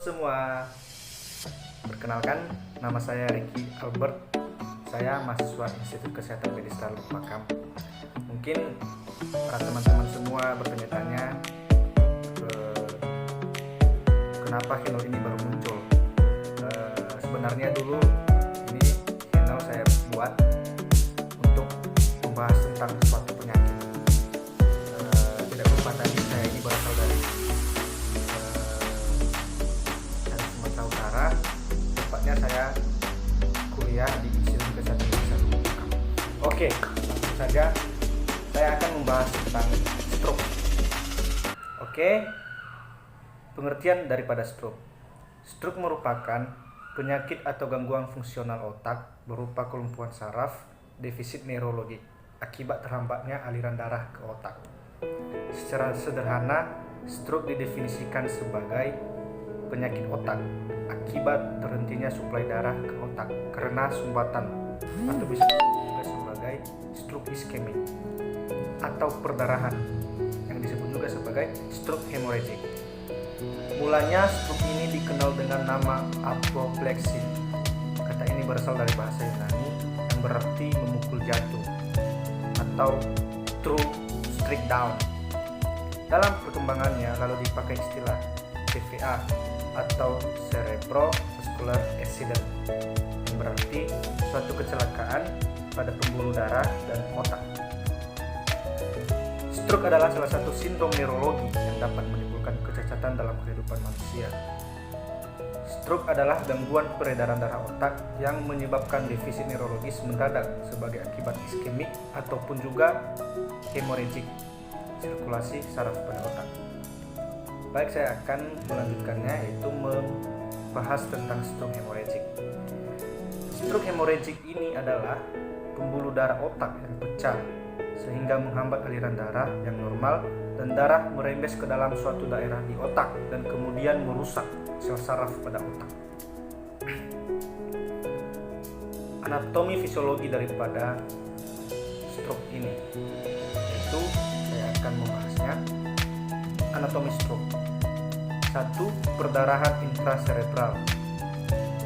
Semua, perkenalkan, nama saya Ricky Albert. Saya mahasiswa Institut Kesehatan Medis Taluk Makam. Mungkin para teman-teman semua bertanya-tanya kenapa channel ini baru muncul. Sebenarnya dulu ini channel saya buat untuk membahas tentang suatu penyakit. Tidak lupa tadi saya ini berasal dari Sumatera Utara, tepatnya saya kuliah di Institut Kesehatan Medis Taluk Makam. Oke, langsung saja saya akan membahas tentang stroke. Oke, pengertian daripada stroke. Stroke merupakan penyakit atau gangguan fungsional otak berupa kelumpuhan saraf, defisit neurologi akibat terhambatnya aliran darah ke otak. Secara sederhana, stroke didefinisikan sebagai penyakit otak akibat terhentinya suplai darah ke otak karena sumbatan, atau bisa juga sebagai stroke iskemik atau perdarahan yang disebut juga sebagai stroke hemorrhagic. Mulanya stroke ini dikenal dengan nama apopleksi. Kata ini berasal dari bahasa Yunani yang berarti memukul jatuh atau to strike down. Dalam perkembangannya lalu dipakai istilah CVA atau cerebrovascular accident yang berarti suatu kecelakaan pada pembuluh darah dan otak. Stroke adalah salah satu sindrom neurologi yang dapat menimbulkan kecacatan dalam kehidupan manusia. Stroke adalah gangguan peredaran darah otak yang menyebabkan defisit neurologis mendadak sebagai akibat iskemik ataupun juga hemorrhagic, sirkulasi saraf pada otak. Baik, saya akan melanjutkannya, yaitu membahas tentang stroke hemorrhagic. Stroke hemorrhagic ini adalah pembuluh darah otak yang pecah sehingga menghambat aliran darah yang normal dan darah merembes ke dalam suatu daerah di otak dan kemudian merusak sel saraf pada otak. Anatomi fisiologi daripada stroke ini, yaitu saya akan membahasnya. Anatomi stroke. 1. Perdarahan intracerebral.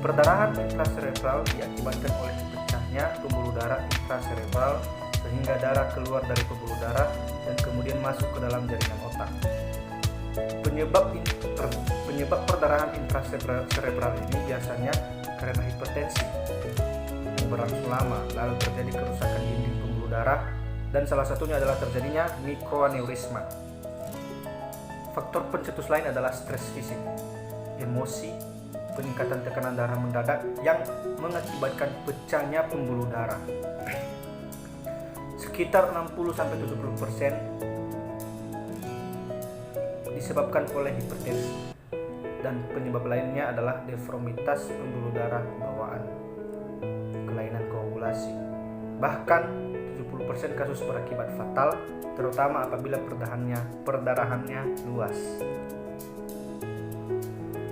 Perdarahan intracerebral diakibatkan oleh pecahnya pembuluh darah intracerebral sehingga darah keluar dari pembuluh darah dan kemudian masuk ke dalam jaringan otak. Penyebab perdarahan intracerebral ini biasanya karena hipertensi yang berlangsung lama, lalu terjadi kerusakan dinding pembuluh darah, dan salah satunya adalah terjadinya mikroaneurisma. Faktor pencetus lain adalah stres fisik, emosi, peningkatan tekanan darah mendadak yang mengakibatkan pecahnya pembuluh darah. Sekitar 60-70% disebabkan oleh hipertensi, dan penyebab lainnya adalah deformitas pembuluh darah bawaan, kelainan koagulasi. Bahkan 70% kasus berakibat fatal, terutama apabila perdarahannya luas.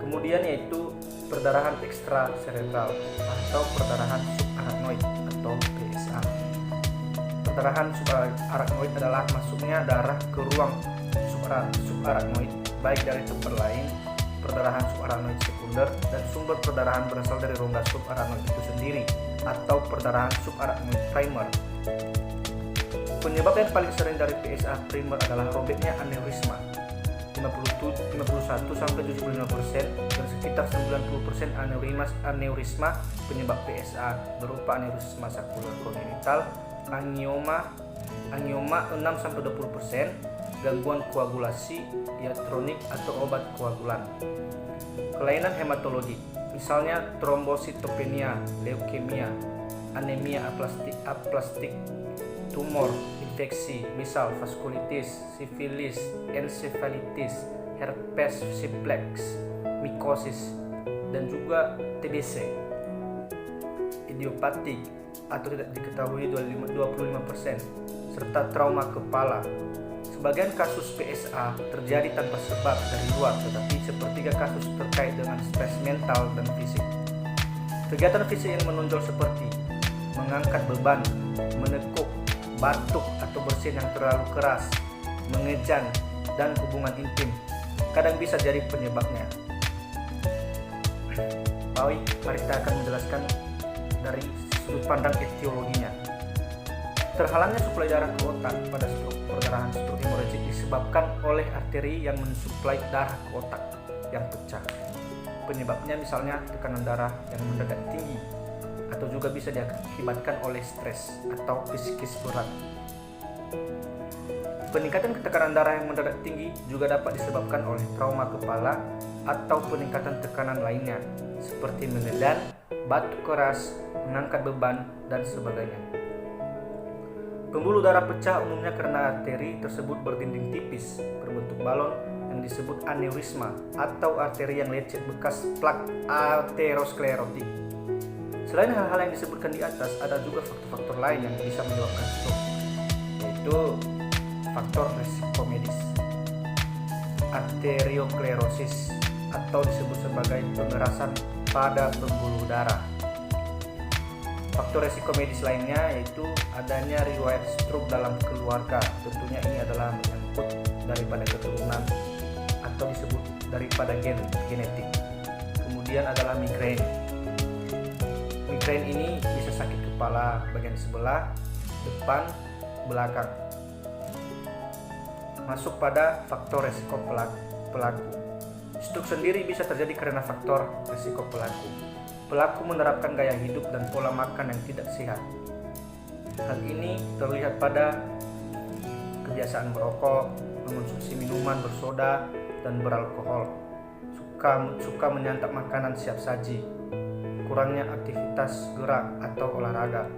Kemudian yaitu perdarahan ekstracerebral atau perdarahan subarachnoid atau PSA. Perdarahan subarachnoid adalah masuknya darah ke ruang subarachnoid baik dari tempat lain, perdarahan subarachnoid sekunder, dan sumber perdarahan berasal dari rongga subarachnoid itu sendiri atau perdarahan subarachnoid primer. Penyebab yang paling sering dari PSA primer adalah robeknya aneurisma 51-75% dan sekitar 90% aneurisma penyebab PSA berupa aneurisma sakular kongenital, angioma 6-20%, gangguan koagulasi, diatronik atau obat koagulan. Kelainan hematologi, misalnya trombositopenia, leukemia, anemia aplastik, tumor, infeksi, misal vaskulitis, sifilis, ensefalitis, herpes simplex, mikosis, dan juga TBC. Idiopatik atau tidak diketahui 25%, serta trauma kepala. Sebagian kasus PSA terjadi tanpa sebab dari luar, tetapi sepertiga kasus terkait dengan stres mental dan fisik. Kegiatan fisik yang menonjol seperti mengangkat beban, menekuk, batuk atau bersin yang terlalu keras, mengejan, dan hubungan intim kadang bisa jadi penyebabnya. Baik, mari kita akan menjelaskan dari sudut pandang etiologinya. Terhalangnya suplai darah ke otak pada stroke perdarahan stroke hemorrhagic disebabkan oleh arteri yang mensuplai darah ke otak yang pecah. Penyebabnya misalnya tekanan darah yang mendadak tinggi, atau juga bisa diakibatkan oleh stres atau psikis berat. Peningkatan tekanan darah yang mendadak tinggi juga dapat disebabkan oleh trauma kepala atau peningkatan tekanan lainnya seperti menelan, batu keras, mengangkat beban, dan sebagainya. Pembuluh darah pecah umumnya karena arteri tersebut berdinding tipis berbentuk balon yang disebut aneurisma atau arteri yang lecet bekas plak aterosklerotik. Selain hal-hal yang disebutkan di atas, ada juga faktor-faktor lain yang bisa menyebabkan stroke, yaitu faktor resiko medis, arteriosklerosis atau disebut sebagai pengerasan pada pembuluh darah. Faktor resiko medis lainnya yaitu adanya riwayat stroke dalam keluarga. Tentunya ini adalah menyangkut daripada keturunan atau disebut daripada genetik. Kemudian adalah migrain. Migrain ini bisa sakit kepala bagian sebelah, depan, belakang. Masuk pada faktor resiko pelaku. Stroke sendiri bisa terjadi karena faktor resiko pelaku. Pelaku menerapkan gaya hidup dan pola makan yang tidak sehat. Hal ini terlihat pada kebiasaan merokok, mengonsumsi minuman bersoda dan beralkohol, suka menyantap makanan siap saji, kurangnya aktivitas gerak atau olahraga,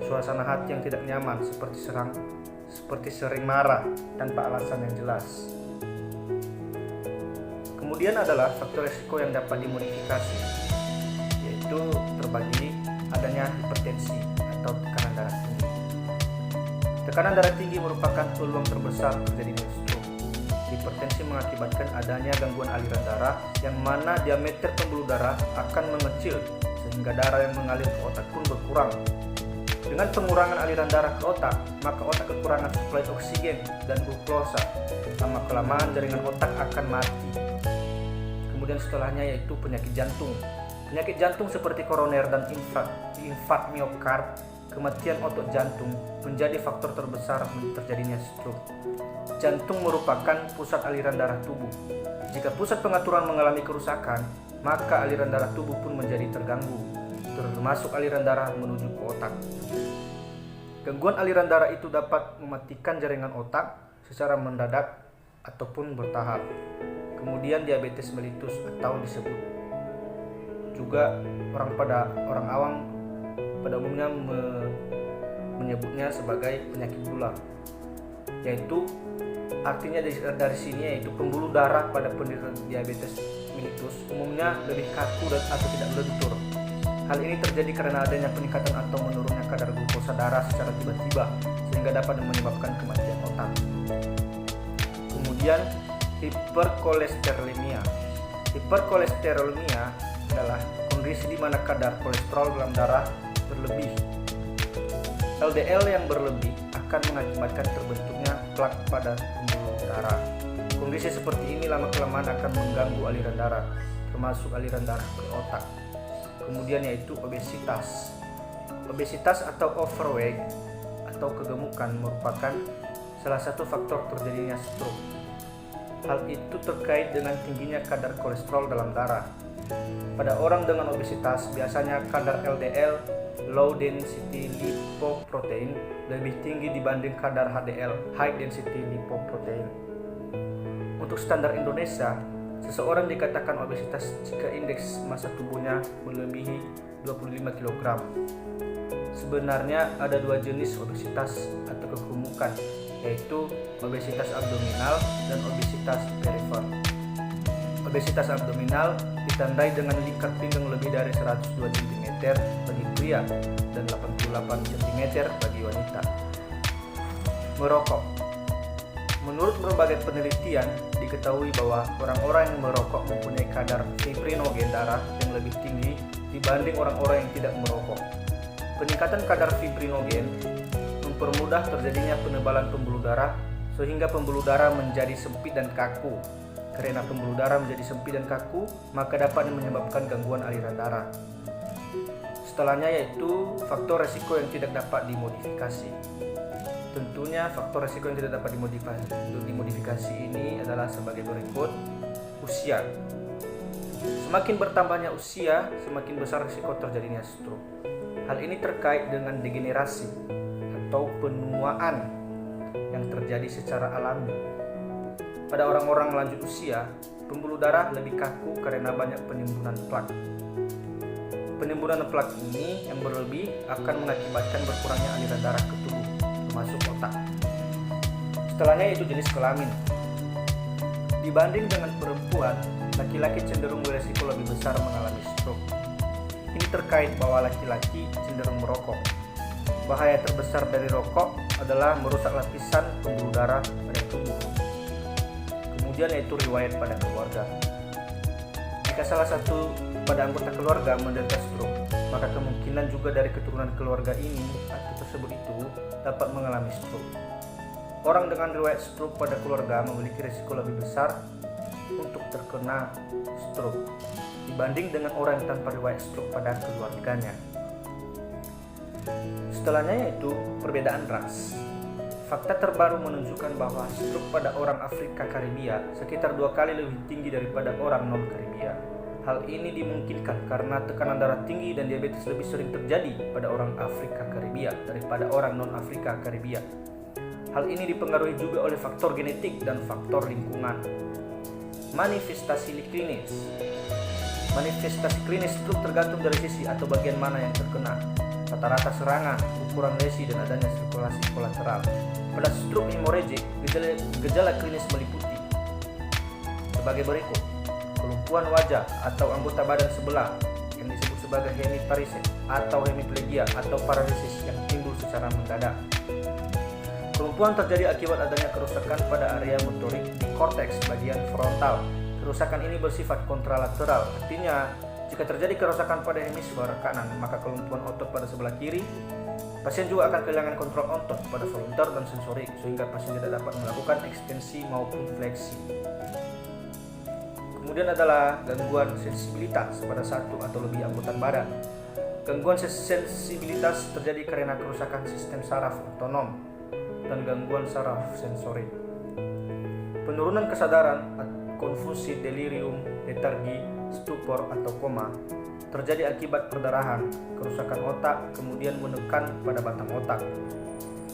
suasana hati yang tidak nyaman seperti sering marah tanpa alasan yang jelas. Kemudian adalah faktor risiko yang dapat dimodifikasi, yaitu terbagi adanya hipertensi atau tekanan darah tinggi. Tekanan darah tinggi merupakan peluang terbesar terjadinya stroke. Hipertensi mengakibatkan adanya gangguan aliran darah yang mana diameter pembuluh darah akan mengecil sehingga darah yang mengalir ke otak pun berkurang. Dengan pengurangan aliran darah ke otak, maka otak kekurangan suplai oksigen dan glukosa. Lama-kelamaan jaringan otak akan mati. Kemudian setelahnya yaitu penyakit jantung. Penyakit jantung seperti koroner dan infak miokard, kematian otot jantung menjadi faktor terbesar terjadinya stroke. Jantung merupakan pusat aliran darah tubuh. Jika pusat pengaturan mengalami kerusakan, maka aliran darah tubuh pun menjadi terganggu, termasuk aliran darah menuju ke otak. Gangguan aliran darah itu dapat mematikan jaringan otak secara mendadak ataupun bertahap. Kemudian diabetes mellitus atau disebut juga orang awam pada umumnya menyebutnya sebagai penyakit gula, yaitu artinya dari sini yaitu pembuluh darah pada penderita diabetes mellitus umumnya lebih kaku atau tidak lentur. Hal ini terjadi karena adanya peningkatan atau menurunnya kadar glukosa darah secara tiba-tiba sehingga dapat menyebabkan kematian otak. Kemudian hiperkolesterolemia. Hiperkolesterolemia adalah kondisi di mana kadar kolesterol dalam darah berlebih. LDL yang berlebih akan mengakibatkan terbentuknya plak pada pembuluh darah. Kondisi seperti ini lama-kelamaan akan mengganggu aliran darah, termasuk aliran darah ke otak. Kemudian yaitu obesitas. Obesitas atau overweight atau kegemukan merupakan salah satu faktor terjadinya stroke. Hal itu terkait dengan tingginya kadar kolesterol dalam darah. Pada orang dengan obesitas, biasanya kadar LDL (low density lipoprotein) lebih tinggi dibanding kadar HDL (high density lipoprotein). Untuk standar Indonesia, seseorang dikatakan obesitas jika indeks massa tubuhnya melebihi 25 kg. Sebenarnya ada dua jenis obesitas atau kegemukan, yaitu obesitas abdominal dan obesitas perifer. Obesitas abdominal ditandai dengan lingkar pinggang lebih dari 102 cm bagi pria dan 88 cm bagi wanita. Merokok. Menurut berbagai penelitian, diketahui bahwa orang-orang yang merokok mempunyai kadar fibrinogen darah yang lebih tinggi dibanding orang-orang yang tidak merokok. Peningkatan kadar fibrinogen mempermudah terjadinya penebalan pembuluh darah sehingga pembuluh darah menjadi sempit dan kaku. Karena pembuluh darah menjadi sempit dan kaku, maka dapat menyebabkan gangguan aliran darah. Setelahnya yaitu faktor resiko yang tidak dapat dimodifikasi. Tentunya faktor resiko yang tidak dapat dimodifikasi ini adalah sebagai berikut. Usia. Semakin bertambahnya usia, semakin besar risiko terjadinya stroke. Hal ini terkait dengan degenerasi atau penuaan yang terjadi secara alami. Pada orang-orang lanjut usia, pembuluh darah lebih kaku karena banyak penimbunan plak. Penimbunan plak ini yang berlebih akan mengakibatkan berkurangnya aliran darah ke tubuh, termasuk otak. Setelahnya yaitu jenis kelamin. Dibanding dengan perempuan, laki-laki cenderung beresiko lebih besar mengalami stroke. Ini terkait bahwa laki-laki cenderung merokok. Bahaya terbesar dari rokok adalah merusak lapisan pembuluh darah pada tubuh. Kemudian yaitu riwayat pada keluarga. Jika salah satu pada anggota keluarga menderita stroke, maka kemungkinan juga dari keturunan keluarga ini atau tersebut itu dapat mengalami stroke. Orang dengan riwayat stroke pada keluarga memiliki risiko lebih besar untuk terkena stroke dibanding dengan orang yang tanpa riwayat stroke pada keluarganya. Setelahnya yaitu perbedaan ras. Fakta terbaru menunjukkan bahwa stroke pada orang Afrika Karibia sekitar 2 kali lebih tinggi daripada orang non-Karibia. Hal ini dimungkinkan karena tekanan darah tinggi dan diabetes lebih sering terjadi pada orang Afrika Karibia daripada orang non-Afrika Karibia. Hal ini dipengaruhi juga oleh faktor genetik dan faktor lingkungan. Manifestasi klinis. Manifestasi klinis stroke tergantung dari sisi atau bagian mana yang terkena. Rata-rata serangan, ukuran lesi, dan adanya sirkulasi kolateral. Pada stroke hemorrhagic, gejala klinis meliputi sebagai berikut: kelumpuhan wajah atau anggota badan sebelah yang disebut sebagai hemiparesis atau hemiplegia atau paralisis yang timbul secara mendadak. Kelumpuhan terjadi akibat adanya kerusakan pada area motorik di korteks bagian frontal. Kerusakan ini bersifat kontralateral, artinya jika terjadi kerusakan pada hemisfer kanan, maka kelumpuhan otot pada sebelah kiri. Pasien juga akan kehilangan kontrol otot pada voluntar dan sensorik, sehingga pasien tidak dapat melakukan ekstensi maupun fleksi. Kemudian adalah gangguan sensibilitas pada satu atau lebih anggota badan. Gangguan sensibilitas terjadi karena kerusakan sistem saraf otonom dan gangguan saraf sensorik. Penurunan kesadaran, konfusi, delirium, letargi, stupor atau koma terjadi akibat perdarahan, kerusakan otak, kemudian menekan pada batang otak,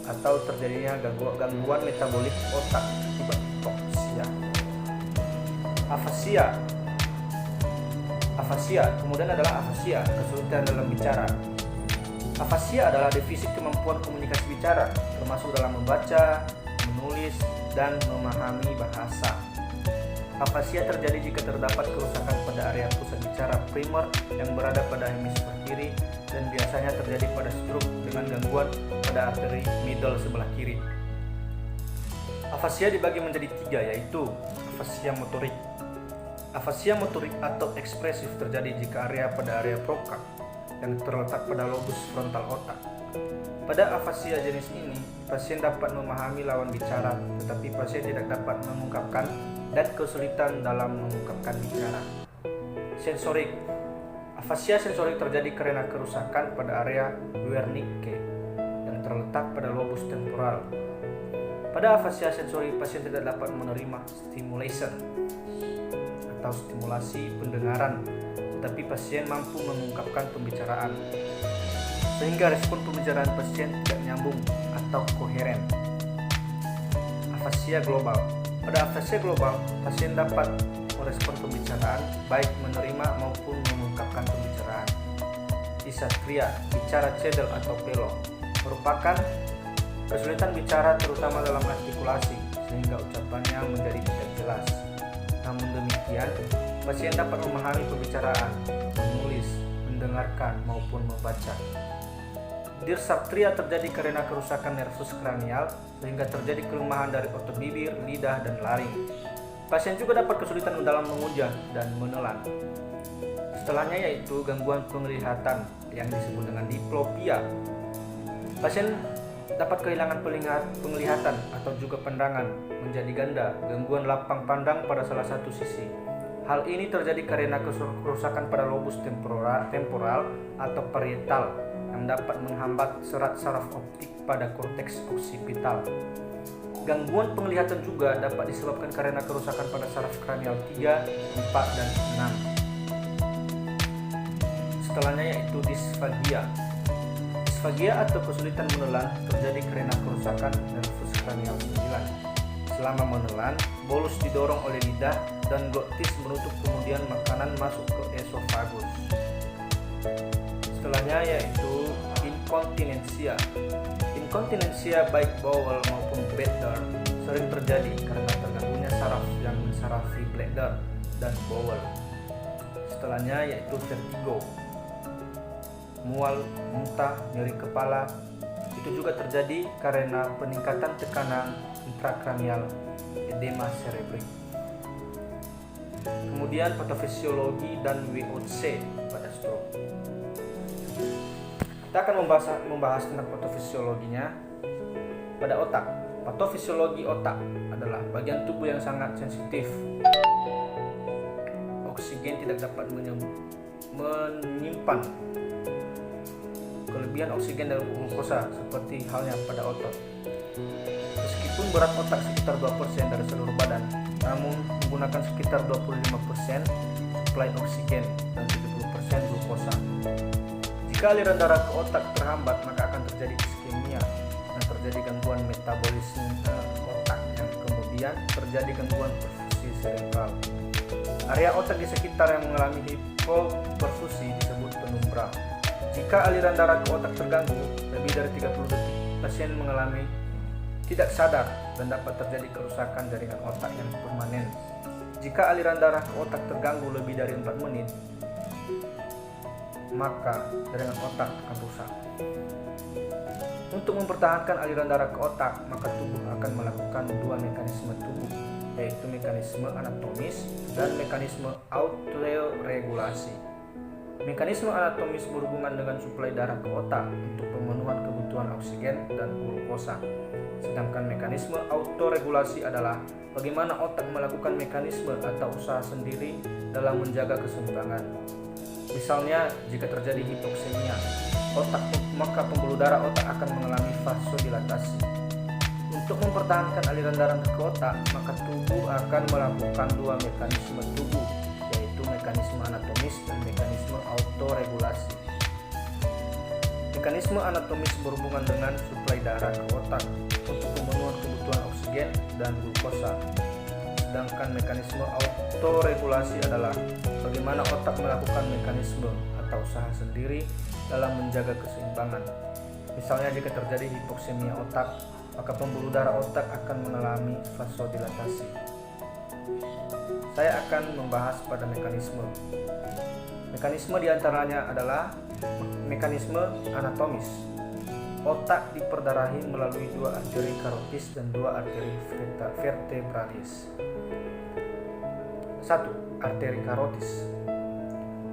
atau terjadinya gangguan metabolik otak akibat hipoksia. Afasia, kemudian adalah afasia, kesulitan dalam bicara. Afasia adalah defisit kemampuan komunikasi bicara, termasuk dalam membaca, menulis, dan memahami bahasa. Afasia terjadi jika terdapat kerusakan pada area pusat bicara primer yang berada pada hemisfer kiri dan biasanya terjadi pada stroke dengan gangguan pada arteri middle sebelah kiri. Afasia dibagi menjadi 3, yaitu afasia motorik. Afasia motorik atau ekspresif terjadi jika pada area Broca yang terletak pada lobus frontal otak. Pada afasia jenis ini, pasien dapat memahami lawan bicara, tetapi pasien tidak dapat mengungkapkan dan kesulitan dalam mengungkapkan bicara. Sensorik. Afasia sensorik terjadi karena kerusakan pada area Wernicke yang terletak pada lobus temporal. Pada afasia sensorik, pasien tidak dapat menerima stimulation atau stimulasi pendengaran, tetapi pasien mampu mengungkapkan pembicaraan, sehingga respon pembicaraan pasien tidak nyambung atau koheren. Afasia global. Pada afasia global, pasien dapat merespon pembicaraan, baik menerima maupun mengungkapkan pembicaraan. Dysarthria, bicara cedel atau pelo, merupakan kesulitan bicara terutama dalam artikulasi, sehingga ucapannya menjadi tidak jelas. Namun demikian, pasien dapat memahami pembicaraan, menulis, mendengarkan, maupun membaca. Dysarthria terjadi karena kerusakan nervus kranial sehingga terjadi kelemahan dari otot bibir, lidah, dan laring. Pasien juga dapat kesulitan dalam mengunyah dan menelan. Setelahnya yaitu gangguan penglihatan yang disebut dengan diplopia. Pasien dapat kehilangan penglihatan atau juga pandangan, menjadi ganda, gangguan lapang pandang pada salah satu sisi. Hal ini terjadi karena kerusakan pada lobus temporal atau parietal yang dapat menghambat serat saraf optik pada korteks occipital. Gangguan penglihatan juga dapat disebabkan karena kerusakan pada saraf kranial 3, 4, dan 6. Setelahnya yaitu disfagia. Disfagia atau kesulitan menelan terjadi karena kerusakan nervus kranial 9. Selama menelan, bolus didorong oleh lidah dan glottis menutup, kemudian makanan masuk ke esofagus. Setelahnya yaitu inkontinensia. Inkontinensia baik bowel maupun bladder sering terjadi karena terganggunya saraf yang mensarafi bladder dan bowel. Setelahnya yaitu vertigo. Mual, muntah, nyeri kepala itu juga terjadi karena peningkatan tekanan intrakranial, edema cerebri. Kemudian patofisiologi dan WOC pada stroke. Kita akan membahas tentang patofisiologinya pada otak. Patofisiologi otak adalah bagian tubuh yang sangat sensitif. Oksigen tidak dapat menyimpan kelebihan oksigen dalam glukosa seperti halnya pada otot. Meskipun berat otak sekitar 2% dari seluruh badan, namun menggunakan sekitar 25% suplai oksigen dan 70% glukosa. Jika aliran darah ke otak terhambat, maka akan terjadi iskemia dan terjadi gangguan metabolisme otak yang kemudian terjadi gangguan perfusi cerebral. Area otak di sekitar yang mengalami hipoperfusi disebut penumbra. Jika aliran darah ke otak terganggu lebih dari 30 detik, pasien mengalami tidak sadar dan dapat terjadi kerusakan jaringan otak yang permanen. Jika aliran darah ke otak terganggu lebih dari 4 menit, maka jaringan otak akan rusak. Untuk mempertahankan aliran darah ke otak, maka tubuh akan melakukan dua mekanisme tubuh, yaitu mekanisme anatomis dan mekanisme autoregulasi. Mekanisme anatomis berhubungan dengan suplai darah ke otak untuk pemenuhan kebutuhan oksigen dan glukosa. Sedangkan mekanisme autoregulasi adalah bagaimana otak melakukan mekanisme atau usaha sendiri dalam menjaga keseimbangan. Misalnya, jika terjadi hipoksemia, maka pembuluh darah otak akan mengalami vasodilatasi. Untuk mempertahankan aliran darah ke otak, maka tubuh akan melakukan dua mekanisme tubuh, yaitu mekanisme anatomis dan mekanisme autoregulasi. Mekanisme anatomis berhubungan dengan suplai darah ke otak untuk pemenuhan kebutuhan oksigen dan glukosa. Sedangkan mekanisme autoregulasi adalah bagaimana otak melakukan mekanisme atau usaha sendiri dalam menjaga keseimbangan. Misalnya, jika terjadi hipoksemia otak, maka pembuluh darah otak akan mengalami vasodilatasi. Saya akan membahas pada mekanisme. Mekanisme diantaranya adalah mekanisme anatomis. Otak diperdarahi melalui dua arteri karotis dan dua arteri vertebralis. 1. Arteri karotis.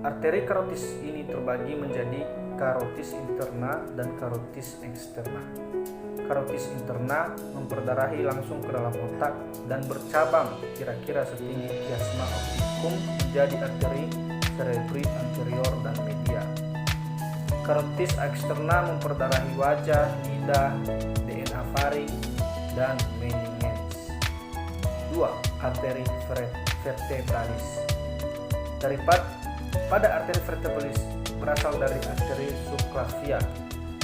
Arteri karotis ini terbagi menjadi karotis interna dan karotis eksterna. Karotis interna memperdarahi langsung ke dalam otak dan bercabang kira-kira setinggi chiasma opticum menjadi arteri cerebri anterior dan media. Karotis eksterna memperdarahi wajah, lidah, DNA faring, dan meninges. 2. Arteri vertebralis. Pada arteri vertebralis berasal dari arteri subclavia.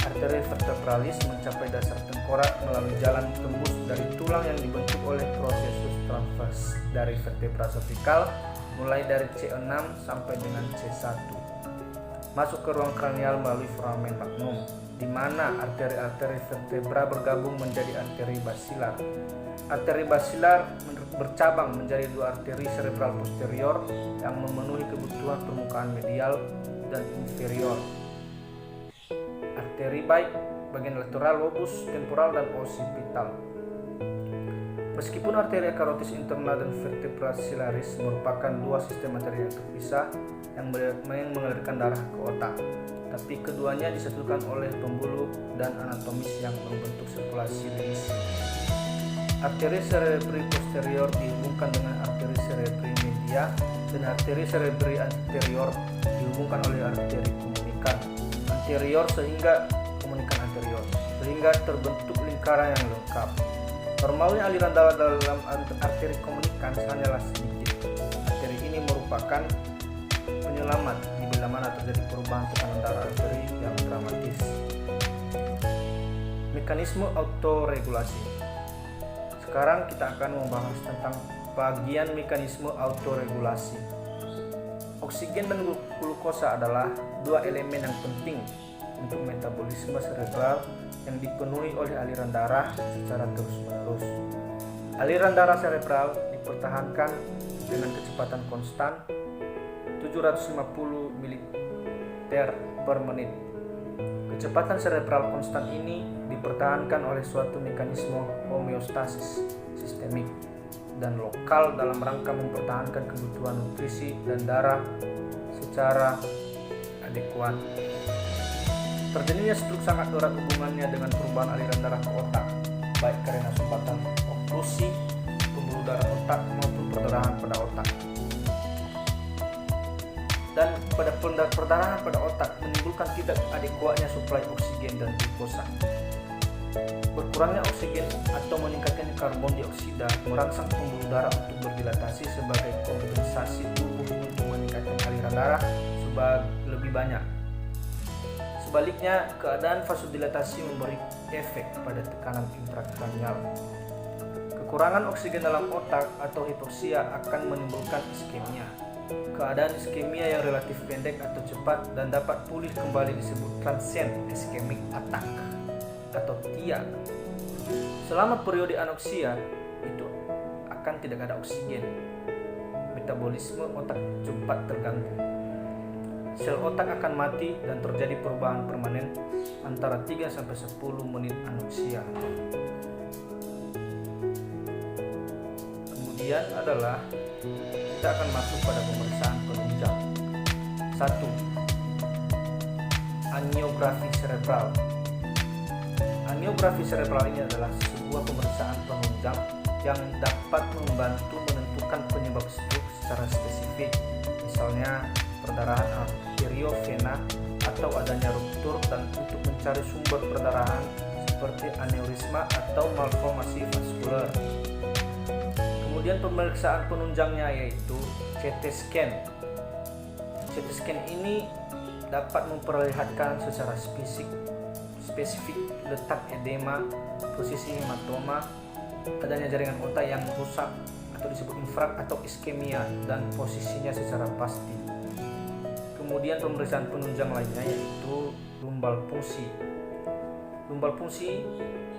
Arteri vertebralis mencapai dasar tengkorak melalui jalan tembus dari tulang yang dibentuk oleh prosesus transvers dari vertebra cervical mulai dari C6 sampai dengan C1. Masuk ke ruang kranial melalui foramen magnum, di mana arteri-arteri vertebra bergabung menjadi arteri basilar. Arteri basilar bercabang menjadi dua arteri cerebral posterior yang memenuhi kebutuhan permukaan medial dan inferior. Arteri baik bagian lateral, lobus temporal, dan occipital. Meskipun arteri karotis interna dan vertebracillaris merupakan dua sistem arteri yang terpisah yang mengalirkan darah ke otak, tapi keduanya disatukan oleh pembuluh dan anatomis yang membentuk sirkulasi linis. Arteri cerebri posterior dihubungkan dengan arteri cerebri media dan arteri cerebri anterior dihubungkan oleh arteri komunikan anterior sehingga terbentuk lingkaran yang lengkap. Normalnya aliran darah dalam arteri komunikan hanyalah sedikit. Arteri ini merupakan penyelamat bila mana terjadi perubahan tekanan darah arteri yang dramatis. Mekanisme autoregulasi. Sekarang kita akan membahas tentang bagian mekanisme autoregulasi. Oksigen dan glukosa adalah dua elemen yang penting untuk metabolisme serebral yang dipenuhi oleh aliran darah secara terus-menerus. Aliran darah serebral dipertahankan dengan kecepatan konstan 750 ml per menit. Kecepatan serebral konstan ini dipertahankan oleh suatu mekanisme homeostasis sistemik dan lokal dalam rangka mempertahankan kebutuhan nutrisi dan darah secara adekuat. Terjadinya stroke sangat erat hubungannya dengan perubahan aliran darah ke otak, baik karena sumbatan oklusi pembuluh darah otak maupun perdarahan pada otak. Dan pada perdarahan pada otak menimbulkan tidak adekuatnya suplai oksigen dan glukosa. Berkurangnya oksigen atau meningkatnya karbon dioksida merangsang pembuluh darah untuk berdilatasi sebagai kompensasi tubuh untuk meningkatkan aliran darah lebih banyak. Sebaliknya, keadaan vasodilatasi memberi efek pada tekanan intrakranial. Kekurangan oksigen dalam otak atau hipoksia akan menimbulkan iskemia. Keadaan iskemia yang relatif pendek atau cepat dan dapat pulih kembali disebut transient ischemic attack atau TIA. Selama periode anoksia itu akan tidak ada oksigen. Metabolisme otak cepat terganggu. Sel otak akan mati dan terjadi perubahan permanen antara 3-10 menit anoksia. Kemudian adalah kita akan masuk pada pemeriksaan penunjang. 1. Angiografi cerebral. Angiografi cerebral ini adalah sebuah pemeriksaan penunjang yang dapat membantu menentukan penyebab stroke secara spesifik, misalnya perdarahan arteriovena atau adanya ruptur, dan untuk mencari sumber perdarahan seperti aneurisma atau malformasi vaskular. Kemudian pemeriksaan penunjangnya yaitu CT scan. CT scan ini dapat memperlihatkan secara spesifik letak edema, posisi hematoma, adanya jaringan otak yang rusak atau disebut infrak atau iskemia, dan posisinya secara pasti. Kemudian pemeriksaan penunjang lainnya yaitu lumbal fungsi. Lumbal fungsi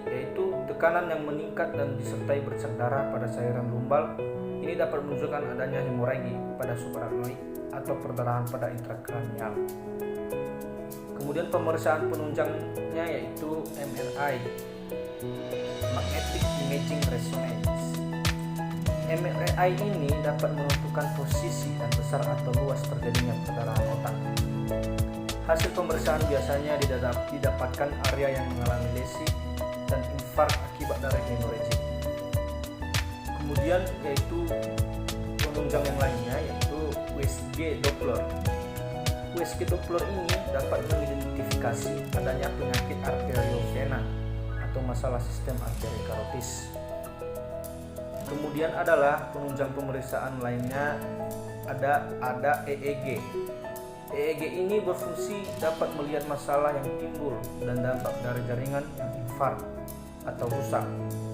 yaitu tekanan yang meningkat dan disertai bercak darah pada cairan lumbal. Ini dapat menunjukkan adanya hemoragi pada subarachnoid atau perdarahan pada intrakranial. Kemudian pemeriksaan penunjangnya yaitu MRI, Magnetic Imaging Resonance. MRI ini dapat menentukan posisi dan besar atau luas terjadinya perdarahan otak. Hasil pemeriksaan biasanya didapatkan area yang mengalami lesi dan infark akibat darah hemoragik. Kemudian yaitu penunjang yang lainnya yaitu USG Doppler. USG Doppler ini dapat mengidentifikasi adanya penyakit arteriovena atau masalah sistem arteri karotis. Kemudian adalah penunjang pemeriksaan lainnya ada EEG. EEG ini berfungsi dapat melihat masalah yang timbul dan dampak dari jaringan yang infark atau rusak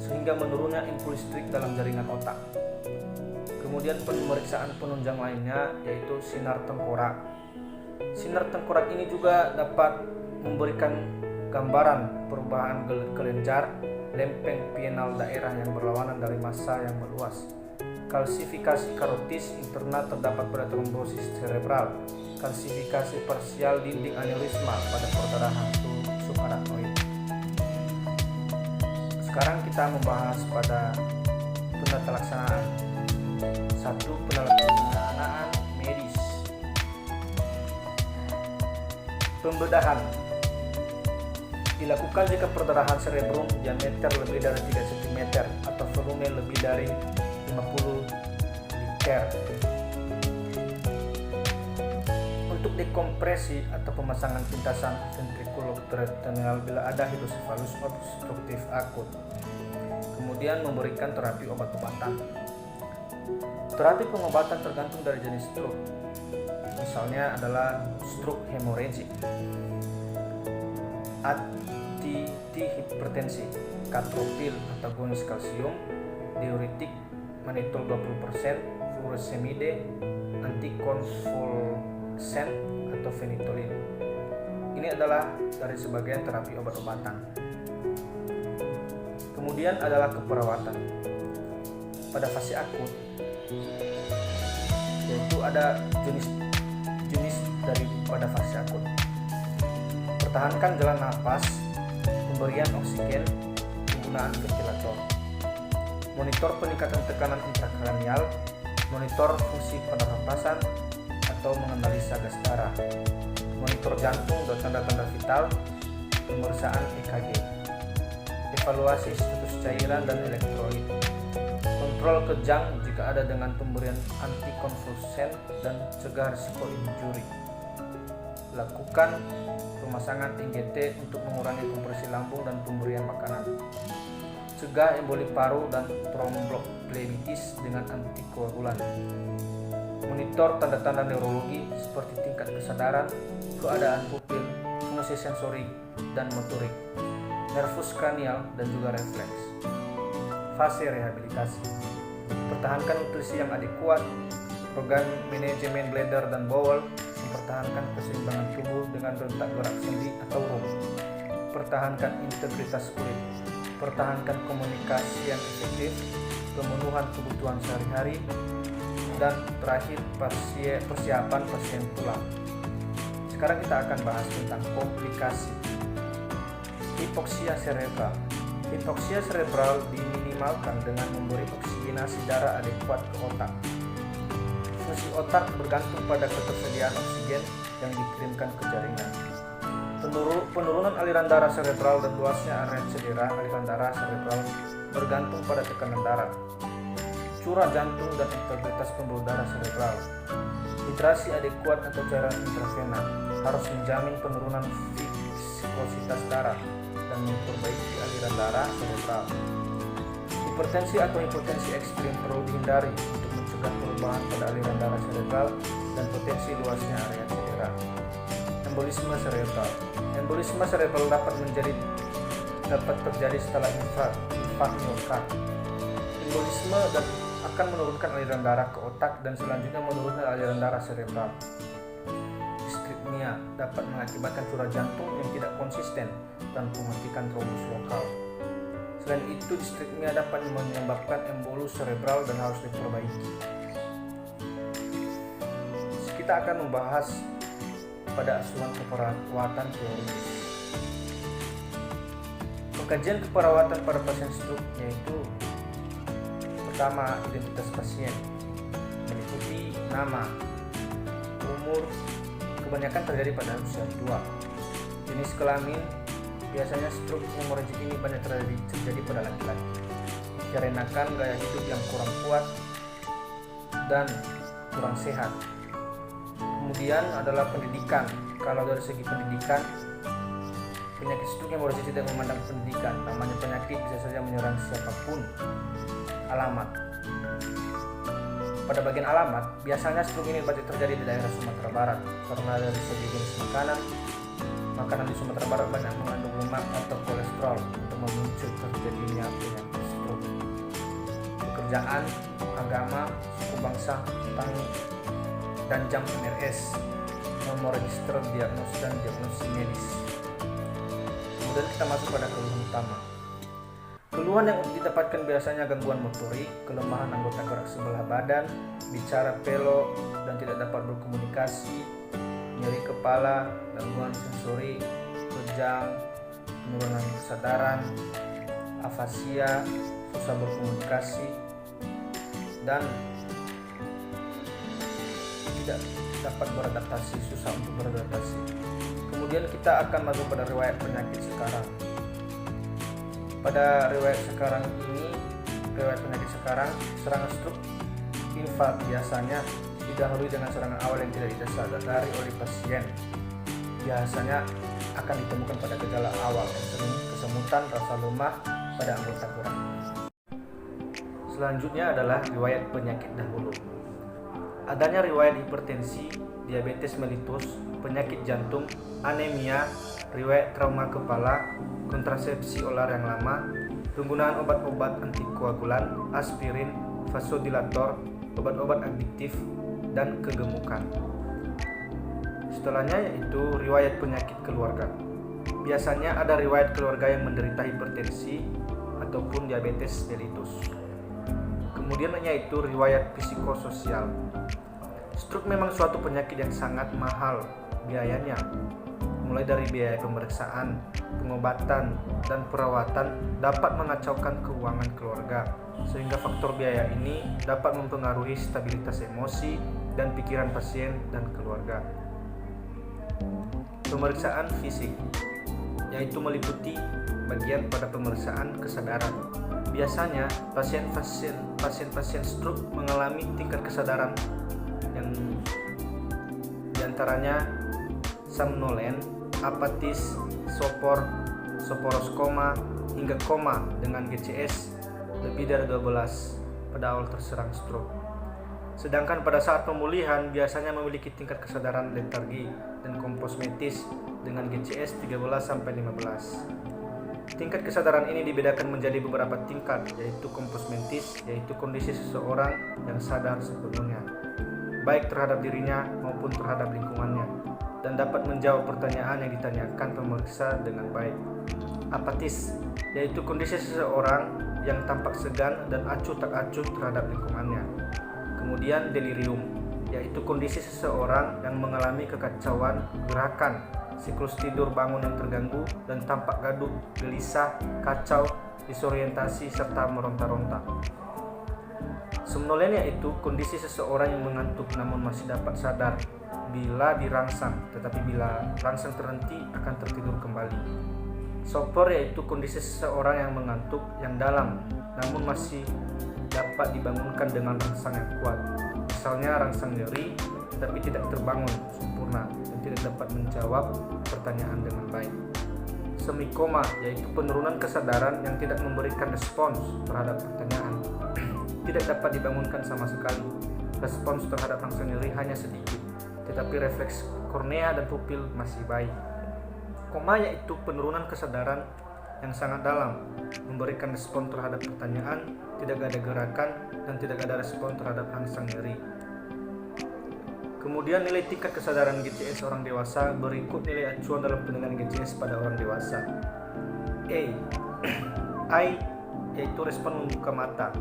sehingga menurunnya impuls listrik dalam jaringan otak. Kemudian pemeriksaan penunjang lainnya yaitu sinar tengkorak. Sinar tengkorak ini juga dapat memberikan gambaran perubahan kelenjar lempeng pineal daerah yang berlawanan dari massa yang meluas. Kalsifikasi karotis internal terdapat pada trombosis cerebral. Kalsifikasi parsial dinding aneurisma pada perdarahan subarachnoid. Sekarang kita membahas pada penata laksanaan. 1. Penata laksanaan medis. Pembedahan dilakukan jika perdarahan cerebrum diameter lebih dari 3 cm atau volume lebih dari 50 liter. Untuk dekompresi atau pemasangan pintasan ventriculoperitoneal bila ada hidrosefalus obstruktif akut. Kemudian memberikan terapi obat-obatan. Terapi pengobatan tergantung dari jenis stroke. Misalnya adalah stroke hemorragik, antihipertensi, katropil antagonis kalsium, diuretik, manitol 20%, furosemide, antikonvulsan atau phenitolin. Ini adalah dari sebagian terapi obat-obatan. Kemudian adalah keperawatan. Pada fase akut, yaitu ada jenis daripada fase akut. Pertahankan jalan nafas, pemberian oksigen, penggunaan ventilator. Monitor peningkatan tekanan intrakranial, monitor fungsi pernapasan atau menganalisa gas darah. Monitor jantung dan tanda-tanda vital, pemeriksaan EKG. Evaluasi status cairan dan elektrolit. Kontrol kejang jika ada dengan pemberian antikonvulsan dan cegah risiko injuri. Lakukan pemasangan IGT untuk mengurangi kompresi lambung dan pemberian makanan. Cegah emboli paru dan tromboplenitis dengan antikoagulan. Monitor tanda-tanda neurologi seperti tingkat kesadaran, keadaan pupil, fungsi sensorik dan motorik, nervus kranial dan juga refleks. Fase rehabilitasi. Pertahankan nutrisi yang adekuat, program manajemen bladder dan bowel, mempertahankan keseimbangan tubuh dengan rentak gerak sendi atau ROM. Pertahankan integritas kulit. Pertahankan komunikasi yang efektif, pemenuhan kebutuhan sehari-hari, dan terakhir persiapan pasien pulang. Sekarang kita akan bahas tentang komplikasi. Hipoksia cerebral. Hipoksia cerebral diminimalkan dengan memberi oksigenasi darah adekuat ke otak. Fungsi otak bergantung pada ketersediaan oksigen yang dikirimkan ke jaringan. Penurunan aliran darah cerebral dan luasnya area cedera aliran darah cerebral bergantung pada tekanan darah, curah jantung dan integritas pembuluh darah cerebral. Hidrasi adekuat atau cairan intravena harus menjamin penurunan viskositas darah dan memperbaiki aliran darah cerebral. Hipertensi atau hipotensi ekstrim perlu dihindari untuk mencegah perubahan pada aliran darah cerebral dan potensi luasnya area cedera. Embolisme cerebral. Embolisme cerebral dapat terjadi setelah infark miokard. Embolisme akan menurunkan aliran darah ke otak dan selanjutnya menurunkan aliran darah cerebral. Distripnia dapat mengakibatkan curah jantung yang tidak konsisten dan mematikan trombus lokal. Selain itu, distripnia dapat menyebabkan embolus cerebral dan harus diperbaiki. Kita akan membahas pada asuhan keperawatan teoritis. Pengkajian keperawatan pada pasien stroke yaitu pertama, identitas pasien meliputi nama, umur, kebanyakan terjadi pada usia tua, jenis kelamin. Biasanya stroke hemorragik ini banyak terjadi pada laki-laki, dikarenakan gaya hidup yang kurang kuat dan kurang sehat. Kemudian adalah pendidikan. Kalau dari segi pendidikan, penyakit stroke hemorragik tidak memandang pendidikan. Namanya penyakit bisa saja menyerang siapapun. Alamat. Pada bagian alamat, biasanya stroke ini banyak terjadi di daerah Sumatera Barat karena dari segi jenis makanan di Sumatera Barat banyak mengandung lemak atau kolesterol untuk memicu terjadinya penyakit stroke. Pekerjaan, agama, suku bangsa, tani, dan jam MRS meregister diagnosis dan diagnosis medis. Kemudian kita masuk pada keluhan utama. Keluhan yang didapatkan biasanya gangguan motorik, kelemahan anggota gerak sebelah badan, bicara pelok dan tidak dapat berkomunikasi, nyeri kepala, gangguan sensori, kejang, penurunan kesadaran, afasia, susah berkomunikasi, dan tidak dapat beradaptasi, susah untuk beradaptasi. Kemudian Kemudian kita akan masuk pada riwayat penyakit sekarang. Pada riwayat sekarang ini, riwayat penyakit sekarang, serangan stroke infart biasanya didahului dengan serangan awal yang tidak disadari oleh pasien. Biasanya akan ditemukan pada gejala awal yang sering kesemutan, rasa lemah pada anggota kurang. Selanjutnya adalah riwayat penyakit dahulu. Adanya riwayat hipertensi, diabetes mellitus, penyakit jantung, anemia, riwayat trauma kepala, kontrasepsi olar yang lama, penggunaan obat-obat antikoagulan, aspirin, vasodilator, obat-obat adiktif, dan kegemukan. Setelahnya yaitu riwayat penyakit keluarga. Biasanya ada riwayat keluarga yang menderita hipertensi ataupun diabetes mellitus. Kemudian yaitu riwayat psikososial. Stroke memang suatu penyakit yang sangat mahal biayanya, mulai dari biaya pemeriksaan, pengobatan, dan perawatan dapat mengacaukan keuangan keluarga, sehingga faktor biaya ini dapat mempengaruhi stabilitas emosi dan pikiran pasien dan keluarga. Pemeriksaan fisik, yaitu meliputi bagian pada pemeriksaan kesadaran. Biasanya pasien-pasien stroke mengalami tingkat kesadaran yang diantaranya somnolen, apatis, sopor, soporoskoma, hingga koma dengan GCS lebih dari 12 pada awal terserang stroke. Sedangkan pada saat pemulihan biasanya memiliki tingkat kesadaran letargi dan komposmetis dengan GCS 13-15. Tingkat kesadaran ini dibedakan menjadi beberapa tingkat, yaitu komposmentis, yaitu kondisi seseorang yang sadar sepenuhnya, baik terhadap dirinya maupun terhadap lingkungannya, dan dapat menjawab pertanyaan yang ditanyakan pemeriksa dengan baik. Apatis, yaitu kondisi seseorang yang tampak segan dan acuh tak acuh terhadap lingkungannya. Kemudian delirium, yaitu kondisi seseorang yang mengalami kekacauan gerakan, siklus tidur bangun yang terganggu dan tampak gaduh, gelisah, kacau, disorientasi, serta meronta-ronta. Somnolen yaitu kondisi seseorang yang mengantuk namun masih dapat sadar bila dirangsang, tetapi bila rangsang terhenti akan tertidur kembali. Sopor yaitu kondisi seseorang yang mengantuk yang dalam namun masih dapat dibangunkan dengan rangsang yang kuat. Misalnya rangsang nyeri tetapi tidak terbangun sempurna dan tidak dapat menjawab pertanyaan dengan baik. Semikoma yaitu penurunan kesadaran yang tidak memberikan respons terhadap pertanyaan. Tidak dapat dibangunkan sama sekali. Respons terhadap rangsang nyeri hanya sedikit, tetapi refleks kornea dan pupil masih baik. Koma yaitu penurunan kesadaran yang sangat dalam, memberikan respon terhadap pertanyaan, tidak ada gerakan, dan tidak ada respon terhadap rangsang nyeri. Kemudian nilai tingkat kesadaran GCS orang dewasa, berikut nilai acuan dalam penilaian GCS pada orang dewasa. I yaitu respon membuka mata.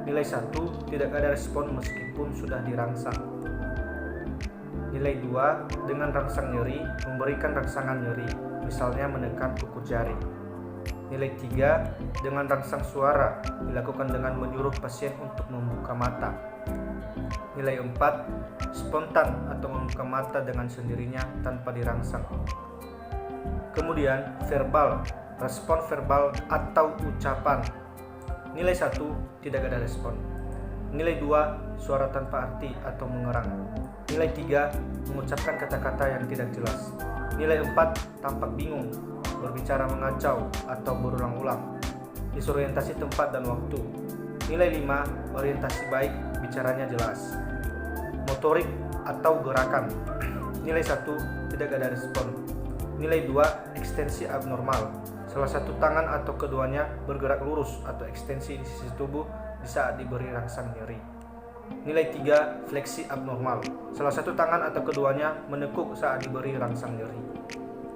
Nilai 1, tidak ada respon meskipun sudah dirangsang. Nilai 2, dengan rangsang nyeri, memberikan rangsangan nyeri, misalnya menekan kuku jari. Nilai 3, dengan rangsang suara, dilakukan dengan menyuruh pasien untuk membuka mata. Nilai 4, spontan atau membuka mata dengan sendirinya tanpa dirangsang. Kemudian verbal, respon verbal atau ucapan. Nilai 1, tidak ada respon. Nilai 2, suara tanpa arti atau mengerang. Nilai 3, mengucapkan kata-kata yang tidak jelas. Nilai 4, tampak bingung, berbicara mengacau atau berulang-ulang. Disorientasi tempat dan waktu. Nilai 5, orientasi baik, bicaranya jelas. Motorik atau gerakan. Nilai 1, tidak ada respon. Nilai 2, ekstensi abnormal. Salah satu tangan atau keduanya bergerak lurus atau ekstensi di sisi tubuh di saat diberi rangsang nyeri. Nilai 3, fleksi abnormal. Salah satu tangan atau keduanya menekuk saat diberi rangsang nyeri.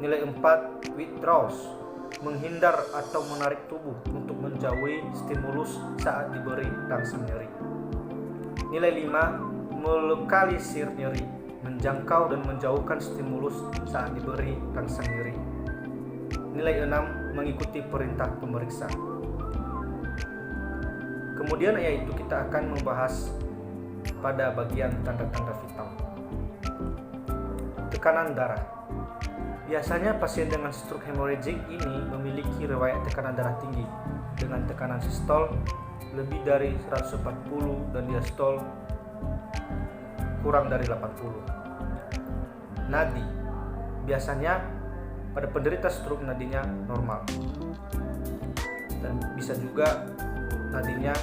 Nilai 4, withdraws, menghindar atau menarik tubuh untuk menjauhi stimulus saat diberi rangsang nyeri. Nilai 5, melokalisir nyeri, menjangkau dan menjauhkan stimulus saat diberi rangsang nyeri. Nilai 6, mengikuti perintah pemeriksa. Kemudian yaitu kita akan membahas pada bagian tanda-tanda vital. Tekanan darah. Biasanya pasien dengan stroke hemorrhagic ini memiliki riwayat tekanan darah tinggi dengan tekanan sistol lebih dari 140 dan diastol kurang dari 80. Nadi. Biasanya pada penderita stroke nadinya normal dan bisa juga nadinya